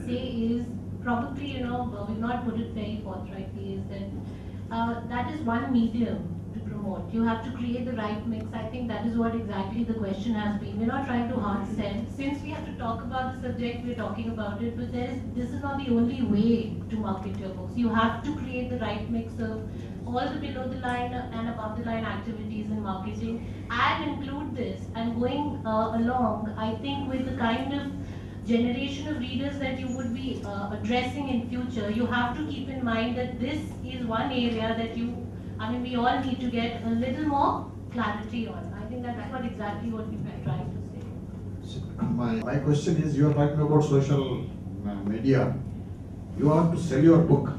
say is probably, we've not put it very forthrightly, is that that is one medium to promote. You have to create the right mix. I think that is what exactly the question has been. We're not trying to hard sell. Since we have to talk about the subject, we're talking about it, but this is not the only way to market your books. You have to create the right mix of all the below the line and above the line activities in marketing and include this. And going along, I think with the kind of generation of readers that you would be addressing in future, you have to keep in mind that this is one area that we all need to get a little more clarity on. I think that's exactly what we were trying to say. My question is, you are talking about social media. You want to sell your book,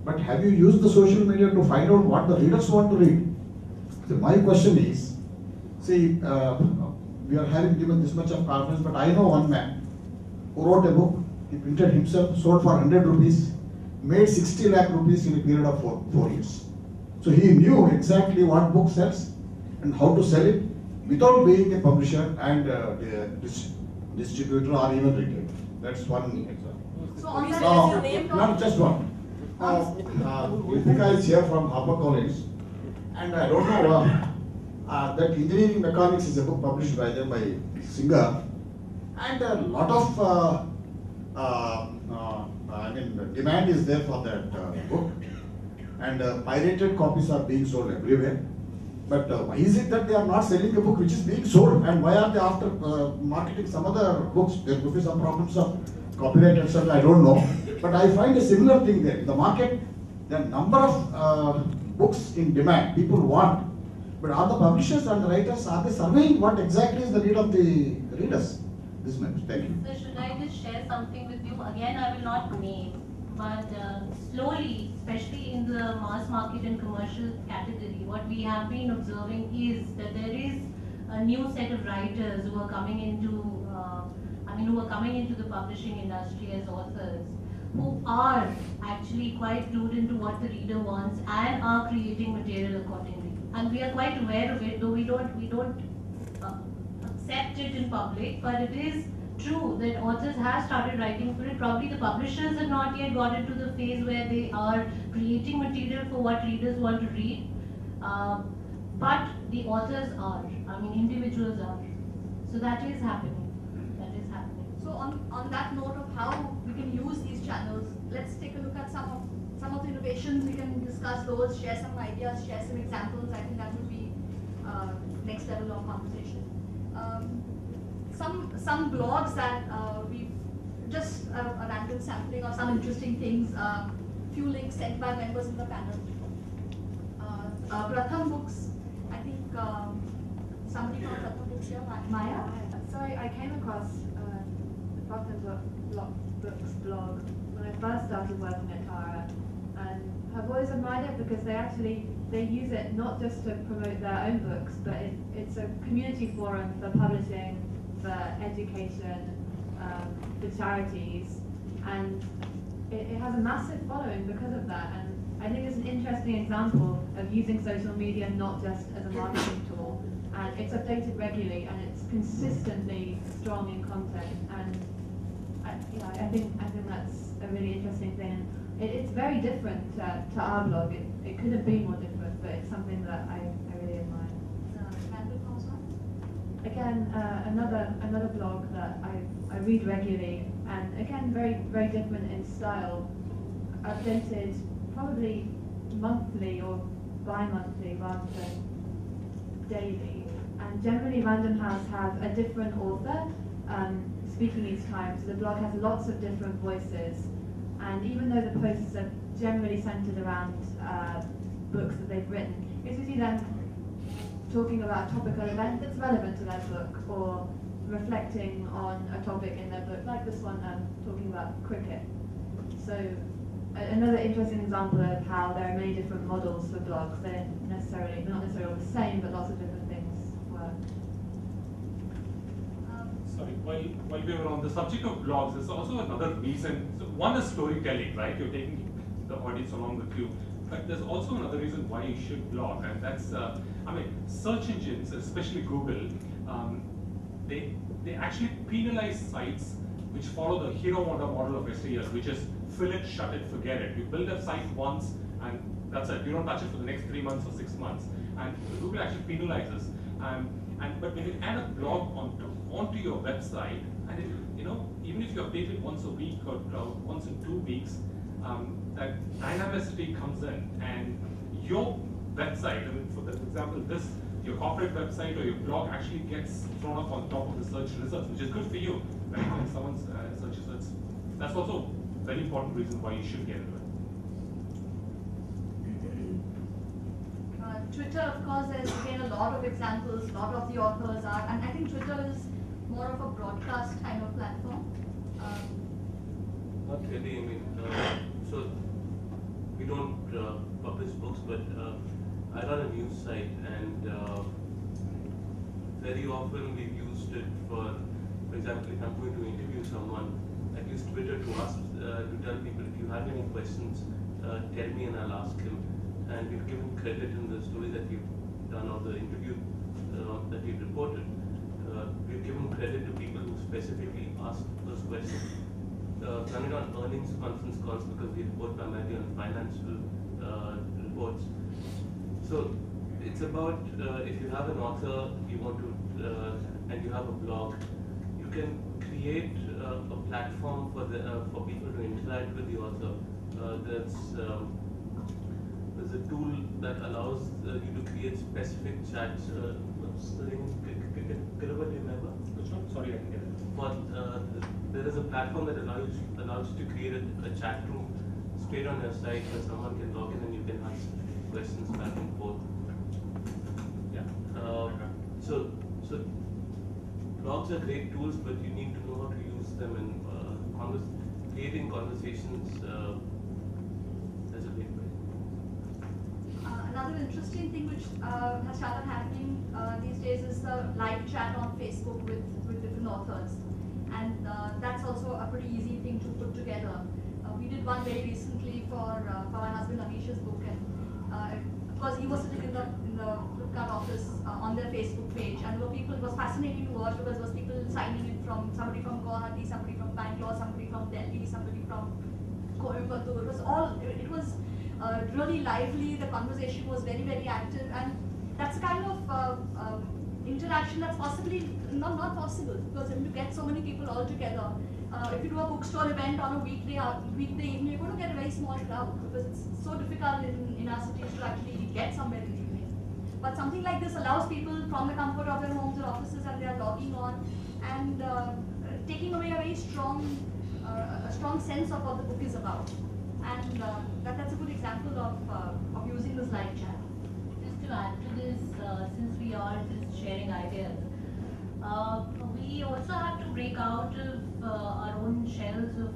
but have you used the social media to find out what the readers want to read? So my question is, see, we are having given this much of conference, but I know one man who wrote a book, he printed himself, sold for 100 rupees, made 60 lakh rupees in a period of 4 years. So he knew exactly what book sells and how to sell it without being a publisher and distributor or even retailer. That's one example. So on that, No, not just one. Ritika is here from HarperCollins, and I don't know that Engineering Mechanics is a book published by them by Singer, and a lot of demand is there for that book, and pirated copies are being sold everywhere. But why is it that they are not selling a book which is being sold, and why are they after marketing some other books? There could be some problems of copyright, etc. I don't know. But I find a similar thing there. In the market, there are number of books in demand, people want. But are the publishers and the writers, are they surveying what exactly is the need of the readers? This is my question. Thank you. So should I just share something with you? Again, I will not name, but slowly, especially in the mass market and commercial category, what we have been observing is that there is a new set of writers who are coming into, the publishing industry as authors, who are actually quite clued into what the reader wants and are creating material accordingly. And we are quite aware of it, though we don't accept it in public, but it is true that authors have started writing for it. Probably the publishers have not yet got into the phase where they are creating material for what readers want to read, but the authors are, individuals are. So that is happening. So on that note of how we can use these channels, let's take a look at some of the innovations. We can discuss those, share some ideas, share some examples. I think that would be next level of conversation. some blogs that we've just a random sampling of some interesting things. Few links sent by members in the panel. Pratham Books, I think somebody from Pratham Books here, Maya. So I came across the Pratham Books blog when I first started working at Tara, and I've always admired it because they use it not just to promote their own books, but it's a community forum for publishing, for education, for charities, and it has a massive following because of that. And I think it's an interesting example of using social media not just as a marketing tool, and it's updated regularly and it's consistently strong in content. And I think that's a really interesting thing. It's very different to our blog. It couldn't be more different, but it's something that I really admire. Again, another blog that I read regularly, and again very different in style, updated probably monthly or bi-monthly rather than daily. And generally Random House have a different author speaking each time, so the blog has lots of different voices. And even though the posts are generally centered around books that they've written, it's usually them talking about a topical event that's relevant to their book, or reflecting on a topic in their book, like this one talking about cricket. So another interesting example of how there are many different models for blogs. They're not necessarily all the same, but lots of different things work. Sorry, while we were on the subject of blogs, there's also another reason. So one is storytelling, right? You're taking the audience along with you. But there's also another reason why you should blog, and that's, search engines, especially Google, they actually penalize sites which follow the hero model of yesteryear, which is fill it, shut it, forget it. You build a site once, and that's it. You don't touch it for the next 3 months or 6 months. And Google actually penalizes. But when you add a blog onto your website, and even if you update it once a week or once in 2 weeks, that dynamicity comes in, and your website, for example, your corporate website or your blog actually gets thrown up on top of the search results, which is good for you, right? When someone's searches it. That's also a very important reason why you should get into it. Twitter, of course, there's again a lot of examples, a lot of the authors are, and I think Twitter is more of a broadcast kind of platform. Not really, so we don't publish books, but I run a news site, and very often we've used it for example, if I'm going to interview someone, I've used Twitter to ask, to tell people, if you have any questions, tell me and I'll ask him. And we've given credit in the story that we've done, or the interview that we've reported. We've given credit to people who specifically asked those questions. Done it on earnings conference calls because we report primarily on financial reports. So it's about if you have an author, you want to, and you have a blog, you can create a platform for people to interact with the author. There's a tool that allows you to create specific chats. What's the name? Do you remember? Which one? Sorry, I didn't get it. There is a platform that allows you to create a chat room straight on your site where someone can log in and you can ask questions back and forth. Yeah. So blogs are great tools, but you need to know how to use them in creating conversations. As a big way. Another interesting thing which has started happening these days is the live chat on Facebook with different authors, and that's also a pretty easy thing to put together. We did one very recently for my husband Avish's book, and of course he was sitting in the Flipkart office on their Facebook page, and it was fascinating to watch because there was people signing in from somebody from Guwahati, somebody from Bangalore, somebody from Delhi, somebody from Coimbatore. It was really lively. The conversation was very, very active, and that's a kind of interaction that's possibly not possible, because if you get so many people all together, if you do a bookstore event on a weekday evening, you're going to get a very small crowd because it's so difficult in our cities to actually get somewhere in the evening. But something like this allows people from the comfort of their homes or offices, and they are logging on, and taking away a very strong sense of what the book is about. And that's a good example of using the slide chat. Just to add to this, since we are just sharing ideas, we also have to break out of our own shells of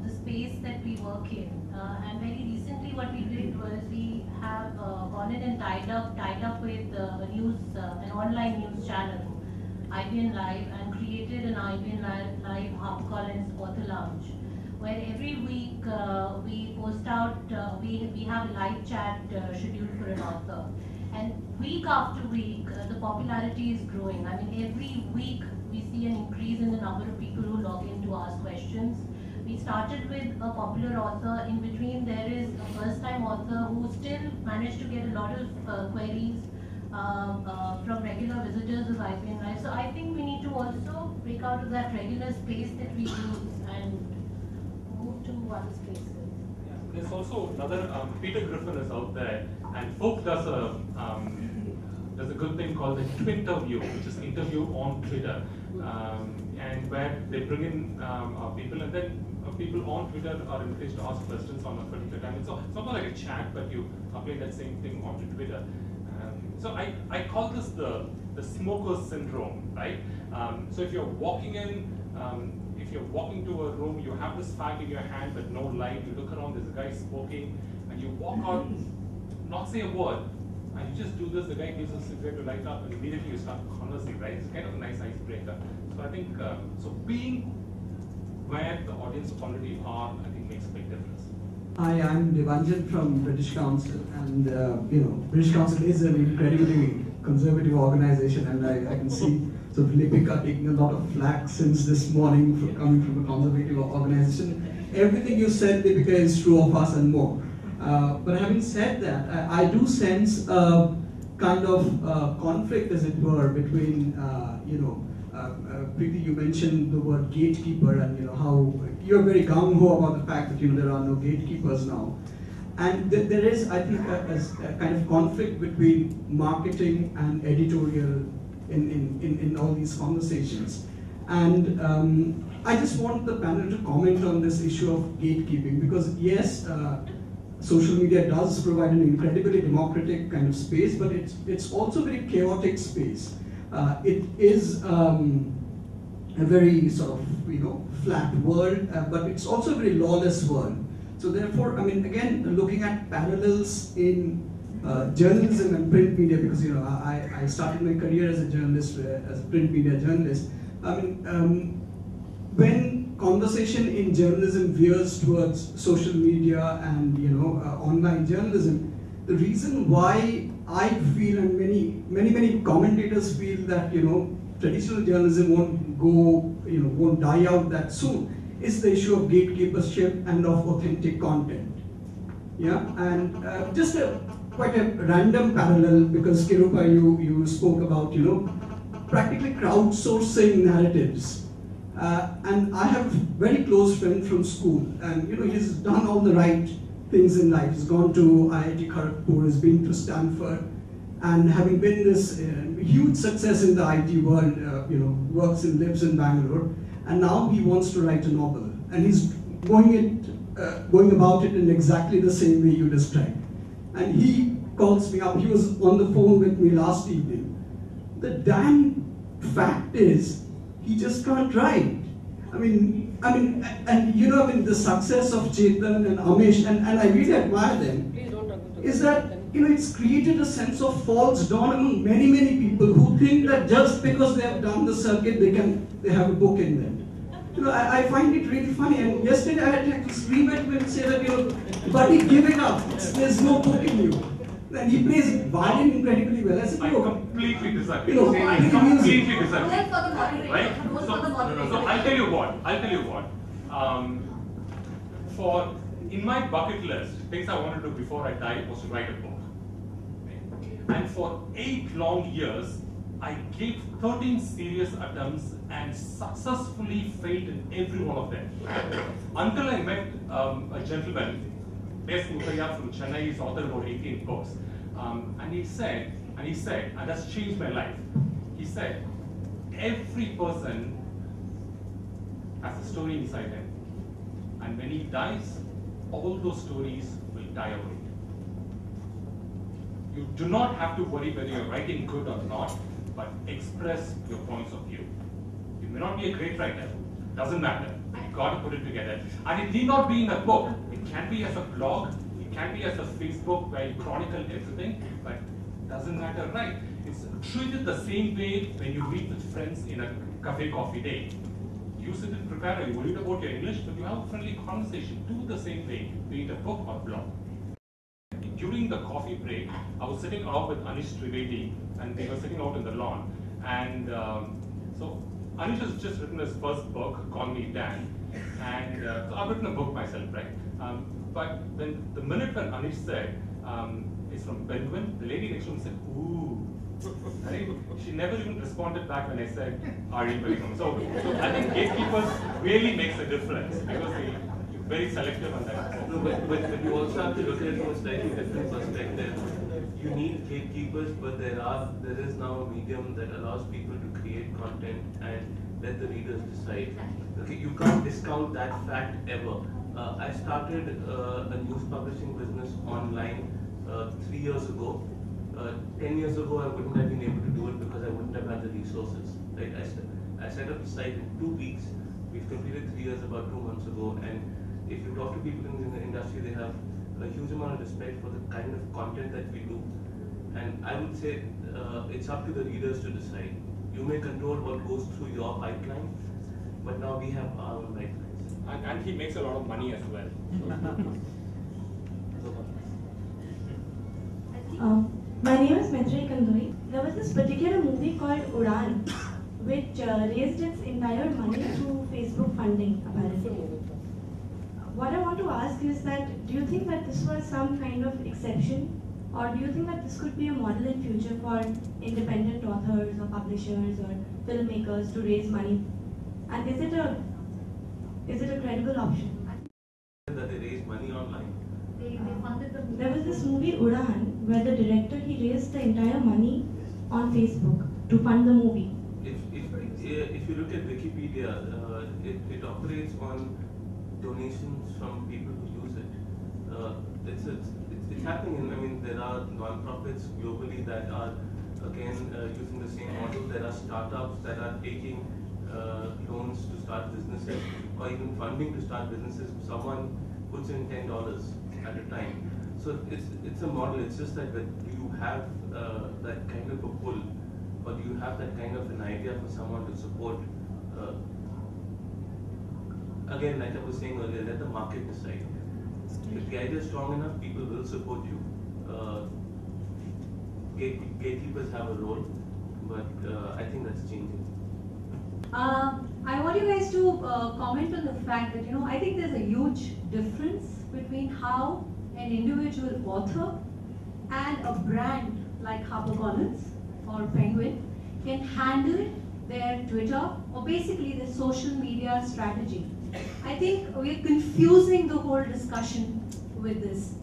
the space that we work in. And very recently, what we did was we have gone in and tied up with an online news channel, IBN Live, and created an IBN Live HarperCollins Author Lounge, where every week we post out, we have a live chat scheduled for an author. And week after week, the popularity is growing. I mean, every week we see an increase in the number of people who log in to ask questions. We started with a popular author. In between, there is a first-time author who still managed to get a lot of queries from regular visitors of IBN Live. So I think we need to also break out of that regular space that we use and move to other spaces. There's also another, Peter Griffin is out there, and Folk does a good thing called the Twinterview, which is interview on Twitter, and where they bring in people, and then people on Twitter are encouraged to ask questions on a particular time. It's not like a chat, but you apply that same thing onto Twitter. So I call this the smoker syndrome, right? So if you're walking in, if you're walking to a room, you have this fag in your hand but no light, you look around, there's a guy smoking, and you walk out, not say a word, and you just do this, the guy gives us a cigarette to light up, and immediately you start conversing, right? It's kind of a nice icebreaker. So I think, so being where the audience already are, I think makes a big difference. Hi, I'm Devanjan from British Council, and British Council is an incredibly conservative organization, and I can see sort of Lipika taking a lot of flack since this morning for coming from a conservative organization. Everything you said, Lipika, is true of us and more. But having said that, I do sense a kind of conflict, as it were, between Preeti, you mentioned the word gatekeeper, and how you're very gung-ho about the fact that there are no gatekeepers now. And there is, I think, a kind of conflict between marketing and editorial in all these conversations. And I just want the panel to comment on this issue of gatekeeping, because yes, social media does provide an incredibly democratic kind of space, but it's also a very chaotic space. It is a very sort of flat world, but it's also a very lawless world. So therefore, I mean, again, looking at parallels in journalism and print media, because I started my career as a journalist, as a print media journalist. I mean, when conversation in journalism veers towards social media and online journalism, the reason why I feel, and many commentators feel, that traditional journalism won't die out that soon, is the issue of gatekeepership and of authentic content. Yeah, and just quite a random parallel, because Kirupa, you spoke about practically crowdsourcing narratives, and I have a very close friend from school, and he's done all the right things in life. He's gone to IIT Kharagpur, he's been to Stanford, and having been this huge success in the IT world, works and lives in Bangalore, and now he wants to write a novel, and he's going about it in exactly the same way you described. And he calls me up. He was on the phone with me last evening. The damn fact is, he just can't write. I mean, and the success of Chetan and Amish, and I really admire them, is that it's created a sense of false dawn among many people who think that just because they have done the circuit, they have a book in them. I find it really funny. And yesterday I had to scream at him and say that, buddy, give it up. There's no book in you. And he plays violin incredibly well. I said, I completely disagree. I completely disagree. Right? So I'll tell you what. In my bucket list, things I wanted to do before I died was to write a book. And for 8 long years, I gave 13 serious attempts and successfully failed in every one of them. Until I met a gentleman, S. Muthaiya from Chennai, he's authored about 18 books. And he said, and that's changed my life. He said, every person has a story inside him. And when he dies, all those stories will die away. You do not have to worry whether you're writing good or not, but express your points of view. You may not be a great writer, doesn't matter. You've got to put it together. And it need not be in a book. It can be as a blog, it can be as a Facebook where you chronicle everything, but doesn't matter, right? It's treated the same way when you meet with friends in a cafe coffee day. You sit and prepare, are you worried about your English, but you have a friendly conversation. Do the same way, be it a book or blog. During the coffee break, I was sitting out with Anish Trivedi, and they were sitting out in the lawn. And so Anish has just written his first book, Call Me Dan. And so I've written a book myself, right? But when the minute when Anish said, it's from Penguin, the lady next to him said, ooh. Right? She never even responded back when I said, are you welcome? So I think gatekeepers really makes a difference because they're very selective on that. No, but you also have to look at it from a slightly different perspective. You need gatekeepers, but there is now a medium that allows people to create content and let the readers decide. Okay, you can't discount that fact ever. I started a news publishing business online 3 years ago. 10 years ago, I wouldn't have been able to do it because I wouldn't have had the resources. Right? I set up the site in 2 weeks. We've completed 3 years about 2 months ago, and if you talk to people in the industry, they have a huge amount of respect for the kind of content that we do. And I would say it's up to the readers to decide. You may control what goes through your pipeline, but now we have our own pipelines. And he makes a lot of money as well. My name is Maitreyi Kanduri. There was this particular movie called Udaan, which raised its entire money through Facebook funding, apparently. What I want to ask is that, do you think that this was some kind of exception, or do you think that this could be a model in future for independent authors or publishers or filmmakers to raise money? And is it a credible option? That they raise money online. They funded the movie. There was this movie Udaan where the director, he raised the entire money on Facebook to fund the movie. If you look at Wikipedia, it operates on donations from people who use it. It's happening. I mean, there are non-profits globally that are again using the same model. There are startups that are taking loans to start businesses, or even funding to start businesses. Someone puts in $10 at a time. So it's a model. It's just that do you have that kind of a pull, or do you have that kind of an idea for someone to support? Again, like I was saying earlier, let the market decide. If the idea is strong enough, people will support you. Gatekeepers have a role, but I think that's changing. I want you guys to comment on the fact that, I think there's a huge difference between how an individual author and a brand like HarperCollins or Penguin can handle their Twitter or basically their social media strategy. I think we're confusing the whole discussion with this.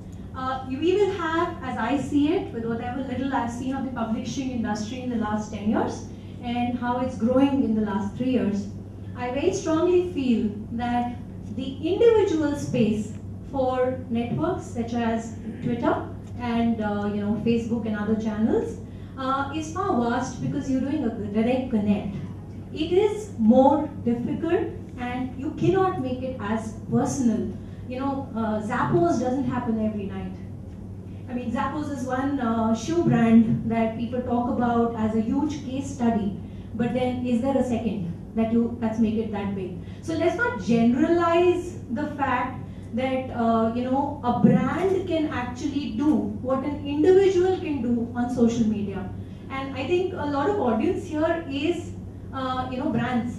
We will have, as I see it, with whatever little I've seen of the publishing industry in the last 10 years and how it's growing in the last 3 years, I very strongly feel that the individual space for networks such as Twitter and Facebook and other channels is far vast because you're doing a direct connect. It is more difficult and you cannot make it as personal. Zappos doesn't happen every night. I mean, Zappos is one shoe brand that people talk about as a huge case study, but then is there a second that's make it that big? So let's not generalize the fact that a brand can actually do what an individual can do on social media. And I think a lot of audience here is brands.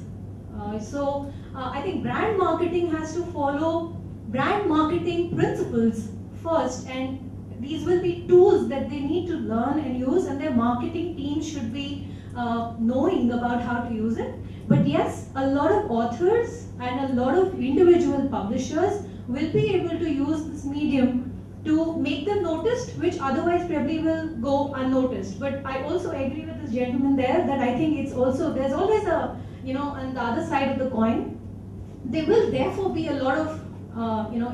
So I think brand marketing has to follow brand marketing principles first, and these will be tools that they need to learn and use, and their marketing team should be knowing about how to use it. But yes, a lot of authors and a lot of individual publishers will be able to use this medium to make them noticed, which otherwise probably will go unnoticed. But I also agree with this gentleman there that I think it's also, there's always a, on the other side of the coin, there will therefore be a lot of,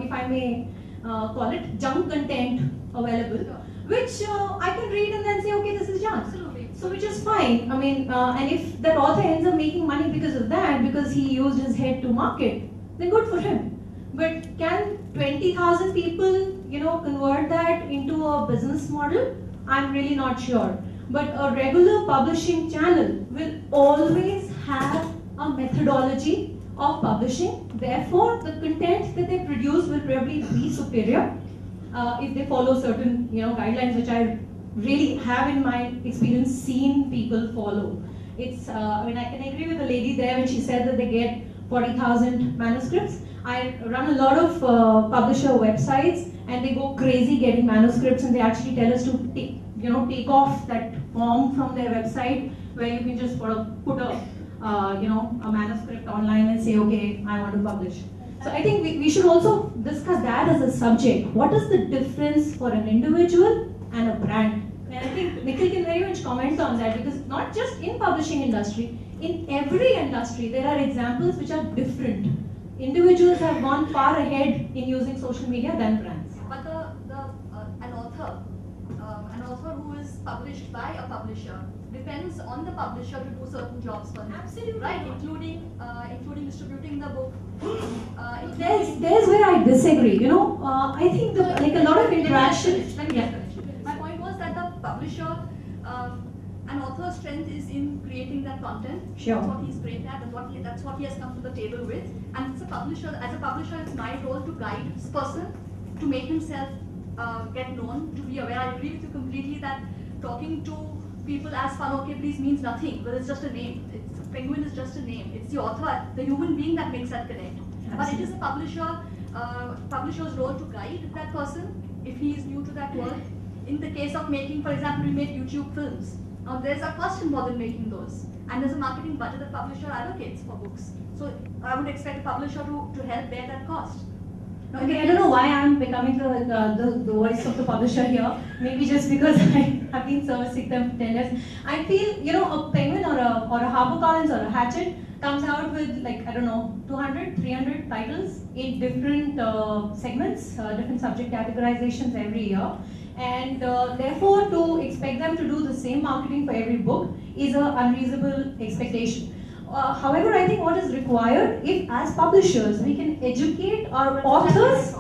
if I may call it, junk content available, which I can read and then say, okay, this is junk. Absolutely. So which is fine. I mean, and if that author ends up making money because of that, because he used his head to market, then good for him. But can 20,000 people, convert that into a business model? I'm really not sure. But a regular publishing channel will always have a methodology of publishing. Therefore, the content that they produce will probably be superior if they follow certain, guidelines, which I really have in my experience seen people follow. It's, I can agree with the lady there when she said that they get 40,000 manuscripts. I run a lot of publisher websites, and they go crazy getting manuscripts, and they actually tell us to take off that form from their website where you can just sort of put a a manuscript online and say, okay, I want to publish. So I think we should also discuss that as a subject. What is the difference for an individual and a brand? And I think Nikhil can very much comment on that, because not just in publishing industry, in every industry there are examples which are different. Individuals have gone far ahead in using social media than brands. But an author who is published by a publisher depends on the publisher to do certain jobs for him. Absolutely. Right, including distributing the book. There's where I disagree. I think a lot of interaction. My point was that the publisher, an author's strength is in creating that content. Sure. That's what he's great at. That's what he has come to the table with. And as a publisher, it's my role to guide this person to make himself get known, to be aware. I agree with you completely that talking to people as Fun Please means nothing, but it's just a name. Penguin is just a name. It's the author, the human being that makes that connect. Absolutely. But it is a publisher's role to guide that person if he is new to that world. In the case of making, for example, we make YouTube films. Now there's a cost involved in making those, and there's a marketing budget that publisher allocates for books. So I would expect a publisher to help bear that cost. Now, okay, I don't know why I'm becoming the voice of the publisher here. Maybe just because I have been servicing them for 10 years. I feel, a Penguin or a HarperCollins or a Hachette comes out with 200, 300 titles in different segments, different subject categorizations every year. And therefore, to expect them to do the same marketing for every book is an unreasonable expectation. However, I think what is required, if as publishers we can educate our authors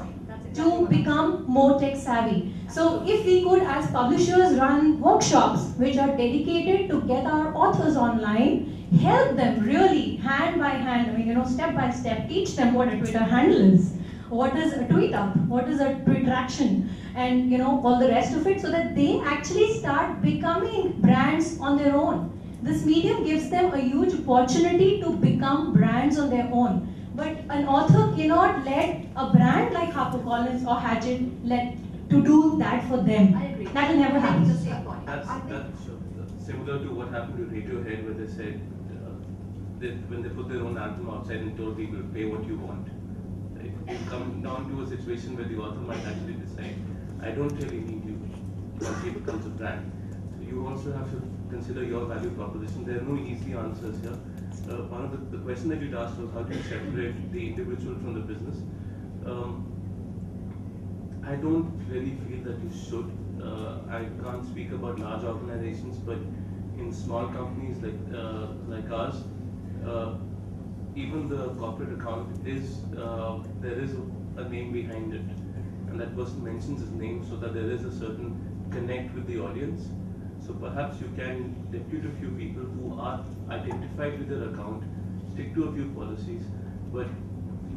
to become more tech savvy. So if we could as publishers run workshops which are dedicated to get our authors online, help them really hand by hand, step by step, teach them what a Twitter handle is, what is a tweet up, what is a tweet action, and all the rest of it, so that they actually start becoming brands on their own. This medium gives them a huge opportunity to become brands on their own. But an author cannot let a brand like HarperCollins or Hachette to do that for them. I agree. That will never happen. That's similar to what happened to Radiohead, where they said when they put their own anthem outside and told people, pay what you want. It comes down to a situation where the author might actually decide, I don't really need you once he becomes a brand. So you also have to consider your value proposition. There are no easy answers here. One of the question that you'd asked was, how do you separate the individual from the business? I don't really feel that you should. I can't speak about large organizations, but in small companies like ours, even the corporate account is, there is a name behind it, and that person mentions his name so that there is a certain connect with the audience. So perhaps you can depute a few people who are identified with their account, stick to a few policies, but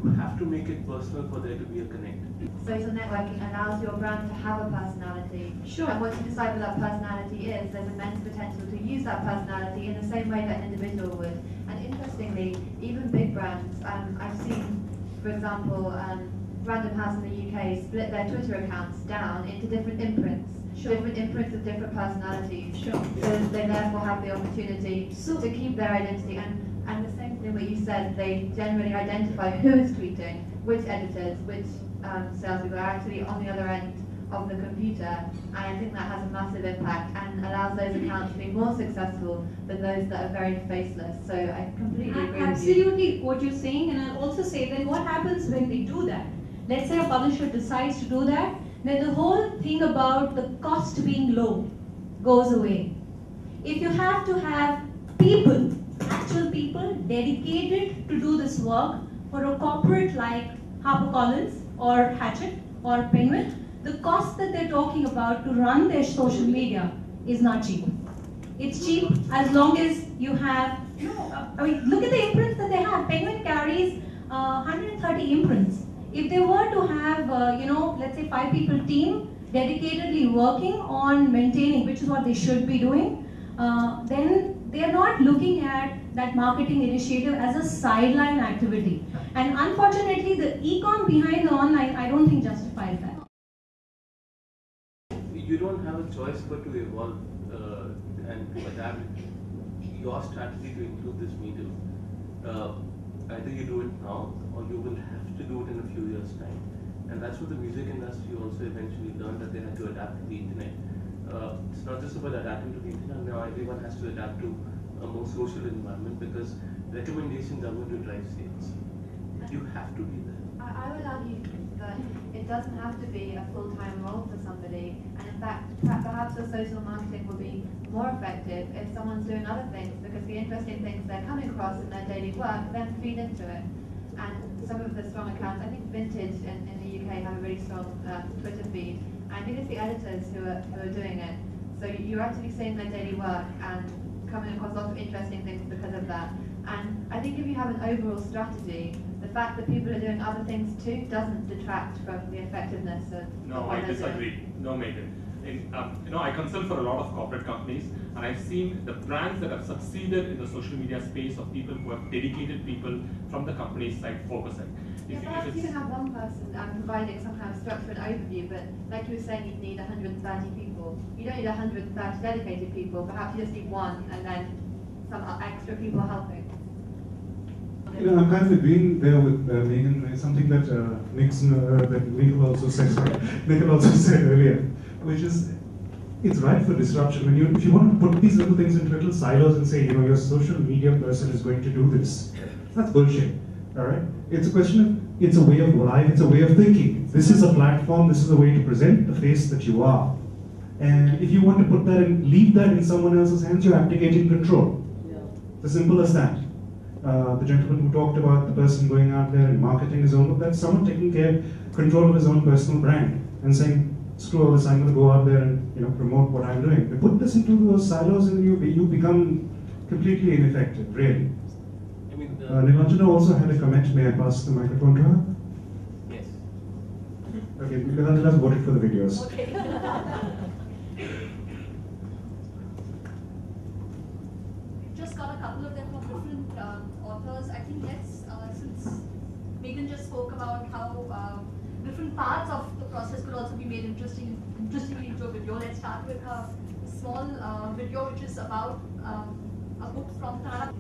you have to make it personal for there to be a connect. Social networking allows your brand to have a personality. Sure. And once you decide what that personality is, there's immense potential to use that personality in the same way that an individual would. And interestingly, even big brands, I've seen, for example, Random House in the UK split their Twitter accounts down into different imprints. Sure. Different imprints of different personalities. Sure. So they therefore have the opportunity to keep their identity. And the same thing what you said, they generally identify who is tweeting, which editors, which salespeople are actually on the other end of the computer, and I think that has a massive impact and allows those accounts to be more successful than those that are very faceless. So I completely agree with you. Absolutely what you're saying, and I'll also say then what happens when they do that? Let's say a publisher decides to do that, then the whole thing about the cost being low goes away. If you have to have people, actual people dedicated to do this work for a corporate like HarperCollins or Hachette or Penguin, the cost that they're talking about to run their social media is not cheap. It's cheap as long as you have, I mean, look at the imprints that they have. Penguin carries 130 imprints. If they were to have, let's say 5 people team dedicatedly working on maintaining, which is what they should be doing, then they are not looking at that marketing initiative as a sideline activity. And unfortunately, the e-com behind the online, I don't think justifies that. You don't have a choice but to evolve and to adapt your strategy to include this medium. Either you do it now or you will have to do it in a few years' time. And that's what the music industry also eventually learned, that they had to adapt to the internet. It's not just about adapting to the internet, now everyone has to adapt to a more social environment because recommendations are going to drive sales. You have to be there. I would argue that it doesn't have to be a full-time role for somebody, and in fact, perhaps the social marketing will be more effective if someone's doing other things, because the interesting things they're coming across in their daily work then feed into it. And some of the strong accounts, I think Vintage in the UK have a really strong Twitter feed, and I think it's the editors who are doing it. So you're actually seeing their daily work and coming across lots of interesting things because of that. And I think if you have an overall strategy, the fact that people are doing other things too doesn't detract from the effectiveness of No, what I they're disagree. doing. No, Megan. I consult for a lot of corporate companies, and I've seen the brands that have succeeded in the social media space of people who have dedicated people from the company's side focusing. Yeah, perhaps you can have one person providing some kind of structured overview, but like you were saying, you'd need 130 people. You don't need 130 dedicated people. Perhaps you just need one, and then some extra people helping. I'm kind of agreeing there with Megan. Something that Nikhil also said earlier, which is it's right for disruption. If you want to put these little things into little silos and say, your social media person is going to do this, that's bullshit. All right? It's a question of, it's a way of life, it's a way of thinking. This is a platform, this is a way to present the face that you are. And if you want to put that and leave that in someone else's hands, you're abdicating control. It's as simple as that. The gentleman who talked about the person going out there and marketing his own book, that's someone taking control of his own personal brand and saying, screw all this, I'm going to go out there and promote what I'm doing. You put this into those silos and you become completely ineffective, really. I mean, Nilanjana also had a comment. May I pass the microphone to her? Yes. Okay, Nilanjana's voted for the videos. Okay. We've just got a couple of them from different authors. I think since Megan just spoke about how different parts of the process could also be made interestingly into a video, let's start with a small video which is about a book from Kannada.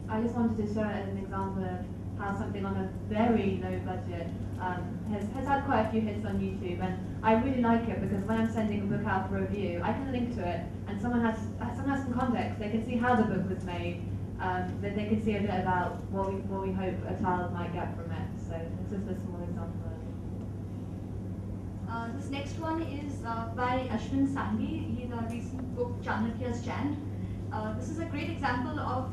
I just wanted to show it as an example of how something on a very low budget has had quite a few hits on YouTube, and I really like it because when I'm sending a book out for review, I can link to it, and someone has some context. They can see how the book was made, that they can see a bit about what we hope a child might get from it. So this is a small example. This next one is by Ashwin Sanghi. He's a recent book, Chanakya's Chant. This is a great example of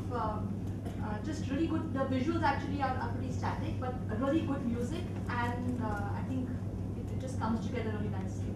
just really good, the visuals actually are pretty static, but really good music, and I think it just comes together really nicely.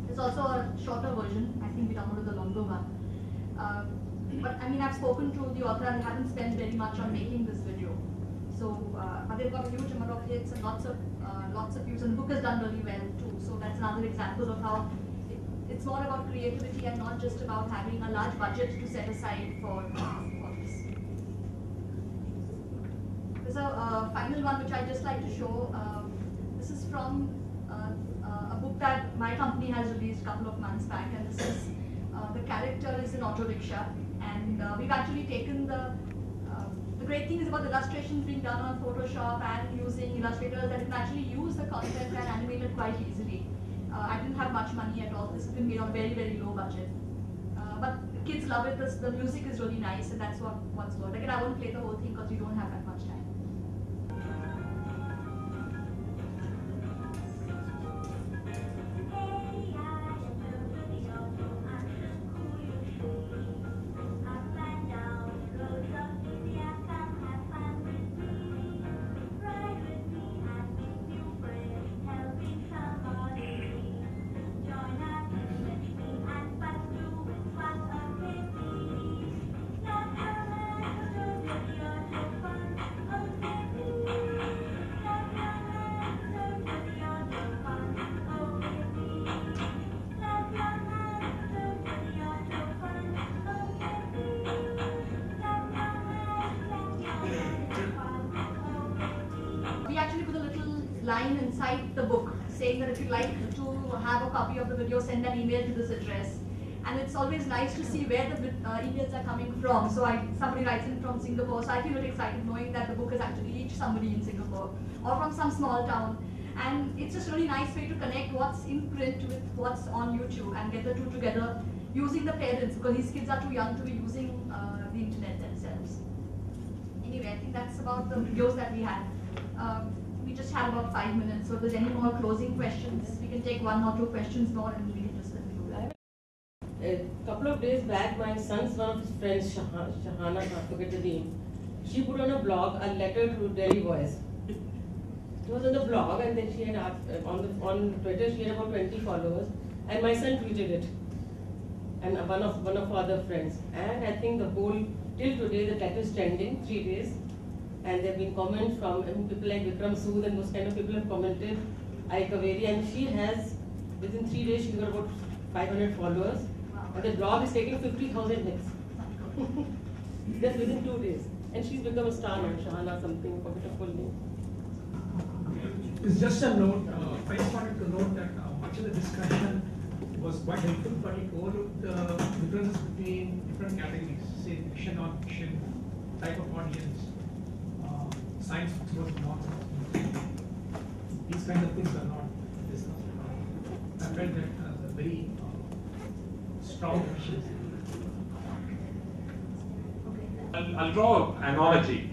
There's also a shorter version. I think we downloaded the longer one. But I mean, I've spoken to the author and haven't spent very much on making this video. So they've got a huge amount of hits and lots of views, and the book has done really well too. So that's another example of how it's more about creativity and not just about having a large budget to set aside for this. There's a final one which I'd just like to show. This is from a book that my company has released a couple of months back, and this is the character is an auto rickshaw, and we've actually taken the great thing is about the illustrations being done on Photoshop and using illustrators that can actually use the content and animate it quite easily. I didn't have much money at all. This has been made on very, very low budget. But kids love it. The music is really nice, and that's what's good. Again, I won't play the whole thing because we don't have that much time. Not line inside the book saying that if you'd like to have a copy of the video, send an email to this address. And it's always nice to see where the emails are coming from. So somebody writes in from Singapore, so I feel really excited knowing that the book has actually reached somebody in Singapore or from some small town. And it's just a really nice way to connect what's in print with what's on YouTube and get the two together using the parents, because these kids are too young to be using the internet themselves. Anyway, I think that's about the videos that we had. We just had about 5 minutes, so if there's any more closing questions, we can take 1 or 2 questions more and we can just conclude. A couple of days back, my son's one of his friends, Shahana, I forget the name, she put on a blog a letter to Delhi Voice. It was on the blog, and then she had on Twitter she had about 20 followers, and my son tweeted it, and one of our other friends, and I think the whole till today the letter is trending 3 days, and there have been comments from people like Vikram Sood and those kind of people have commented. Ai Kaveri, and she has within 3 days she's got about 500 followers, and the blog is taking 50,000 hits. Just within 2 days, and she's become a star now. Shahana something, forget her full name. It's just a note. I just wanted to note that much of the discussion was quite helpful, but it overlooked the differences between different categories, say fiction, non-fiction, type of audience, science versus non-science. These kinds of things are not discussed. I felt that as a very strong issue. I'll draw an analogy.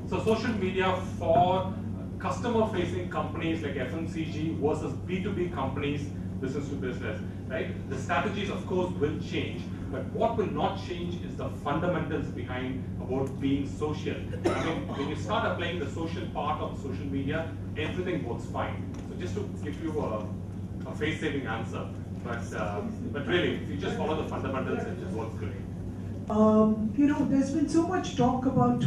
So social media for customer-facing companies like FMCG versus B2B companies, business to business, right? The strategies, of course, will change, but what will not change is the fundamentals behind about being social. I mean, when you start applying the social part of social media, everything works fine. So just to give you a face-saving answer, but really, if you just follow the fundamentals, it just works great. There's been so much talk about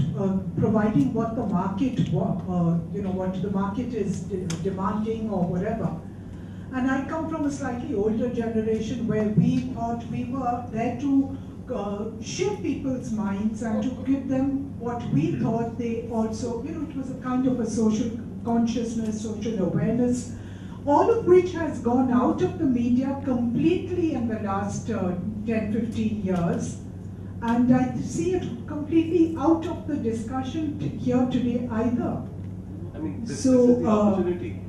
providing what the market, what the market is demanding or whatever. And I come from a slightly older generation where we thought we were there to shape people's minds and to give them what we thought they also, it was a kind of a social consciousness, social awareness, all of which has gone out of the media completely in the last 10-15 years. And I see it completely out of the discussion here today either. I mean, this is the opportunity.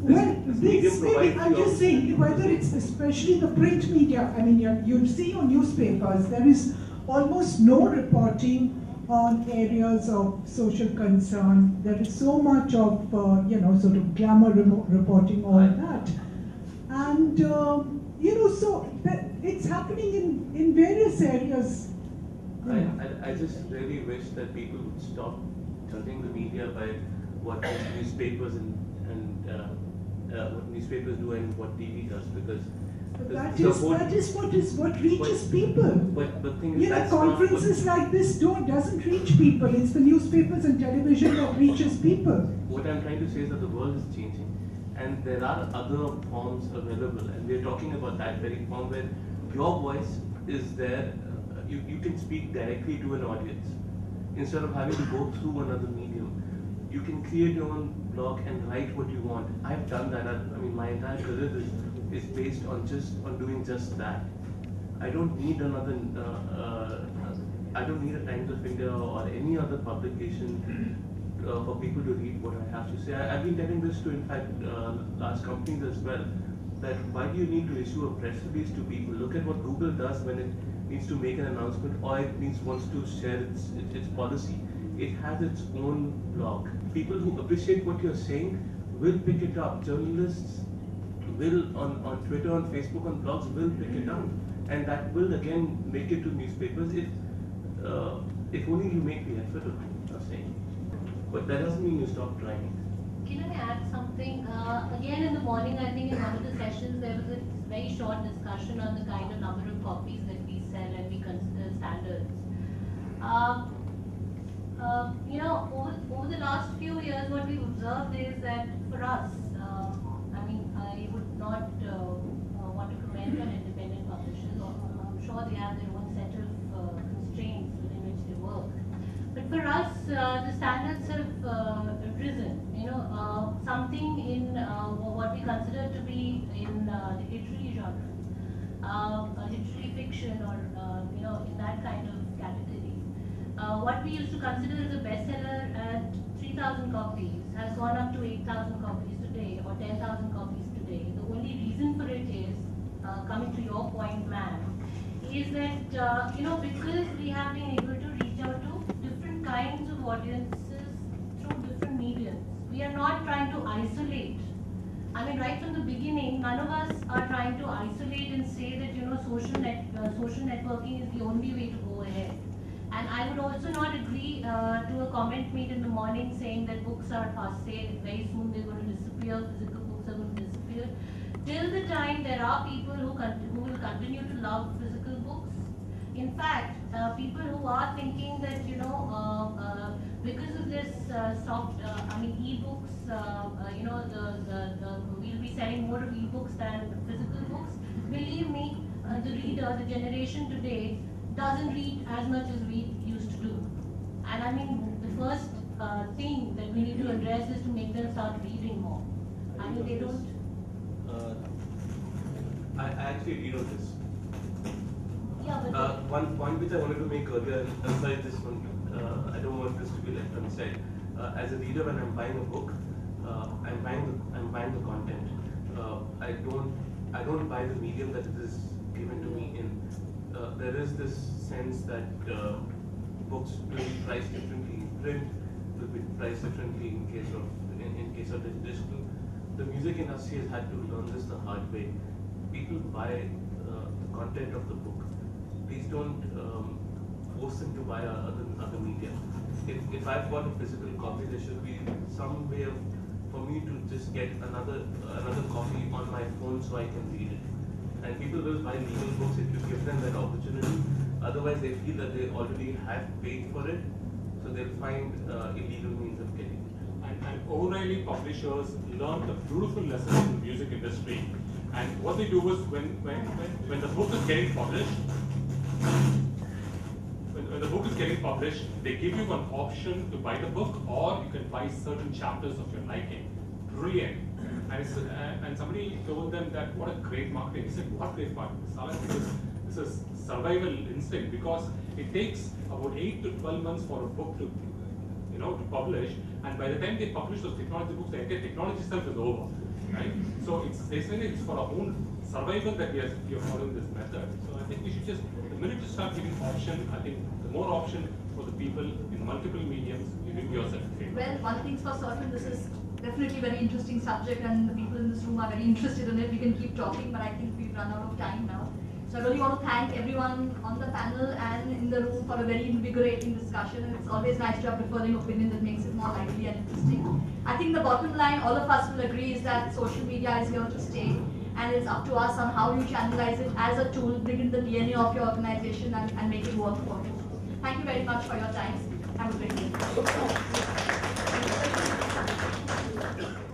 I'm just saying, whether it's especially the print media, I mean, you see on newspapers, there is almost no reporting on areas of social concern. There is so much of, sort of glamour reporting, all that. And, so it's happening in various areas. I just really wish that people would stop judging the media by what newspapers and what newspapers do and what TV does, because that is what reaches people. But thing is, conferences like this doesn't reach people. It's the newspapers and television that reaches people. What I'm trying to say is that the world is changing, and there are other forms available, and we're talking about that very form where your voice is there. You can speak directly to an audience instead of having to go through another medium. You can create your own blog and write what you want. I've done that. I mean, my entire career is based on doing just that. I don't need another. I don't need a Times of India or any other publication for people to read what I have to say. I've been telling this to, in fact, large companies as well. That why do you need to issue a press release to people? Look at what Google does when it needs to make an announcement or it wants to share its policy. It has its own blog. People who appreciate what you're saying will pick it up. Journalists will, on Twitter, on Facebook, on blogs, will pick it up. And that will again make it to newspapers if only you make the effort of saying. But that doesn't mean you stop trying. Can I add something? Again, in the morning, I think in one of the sessions, there was a very short discussion on the kind of number of copies that we sell and we consider standards. Over the last few years, what we've observed is that for us, I would not want to comment on independent publishers. I'm sure they have their own set of constraints within which they work. But for us, the standards have risen. Something in what we consider to be in the literary genre, literary fiction, or in that kind of category. What we used to consider as a bestseller at 3,000 copies has gone up to 8,000 copies today, or 10,000 copies today. The only reason for it is, coming to your point, ma'am, is that because we have been able to reach out to different kinds of audiences through different mediums. We are not trying to isolate. I mean, right from the beginning, none of us are trying to isolate and say that social networking is the only way to go ahead. And I would also not agree to a comment made in the morning saying that books are passé, very soon they're going to disappear, physical books are going to disappear. Till the time there are people who will continue to love physical books. In fact, people who are thinking that, because of this e-books, we'll be selling more of e-books than physical books. Believe me, the reader, the generation today, doesn't read as much as we used to do. And I mean, the first thing that we need to address is to make them start reading more. I mean, they don't. I actually read on this. Yeah, but one point which I wanted to make earlier, aside this one, I don't want this to be left unsaid. As a reader, when I'm buying a book, I'm buying the content. I don't buy the medium that it is given to me in. There is this sense that books will be priced differently in print, will be priced differently in case of digital. The music industry has had to learn this the hard way. People buy the content of the book. Please don't force them to buy other media. If I've got a physical copy, there should be some way for me to just get another copy on my phone so I can read it. And people will buy legal books if you give them that opportunity. Otherwise, they feel that they already have paid for it, so they'll find illegal means of getting it. And O'Reilly publishers learned a beautiful lesson in the music industry. And what they do is when the book is getting published, when the book is getting published, they give you an option to buy the book, or you can buy certain chapters of your liking. Brilliant. And somebody told them that what a great marketing. He said, what great marketing? This is survival instinct, because it takes about 8 to 12 months for a book to publish, and by the time they publish those technology books, the entire technology itself is over. Right? So it's for our own survival that we are following this method. So I think we should just, the minute you start giving option, I think the more option for the people in multiple mediums, you will be yourself favor. Well, one thing's for certain, this is definitely a very interesting subject, and the people in this room are very interested in it. We can keep talking, but I think we've run out of time now. So I really want to thank everyone on the panel and in the room for a very invigorating discussion. And it's always nice to have differing opinion that makes it more lively and interesting. I think the bottom line, all of us will agree, is that social media is here to stay, and it's up to us on how you channelize it as a tool, bring in the DNA of your organization and make it work for you. Thank you very much for your time. Have a great day.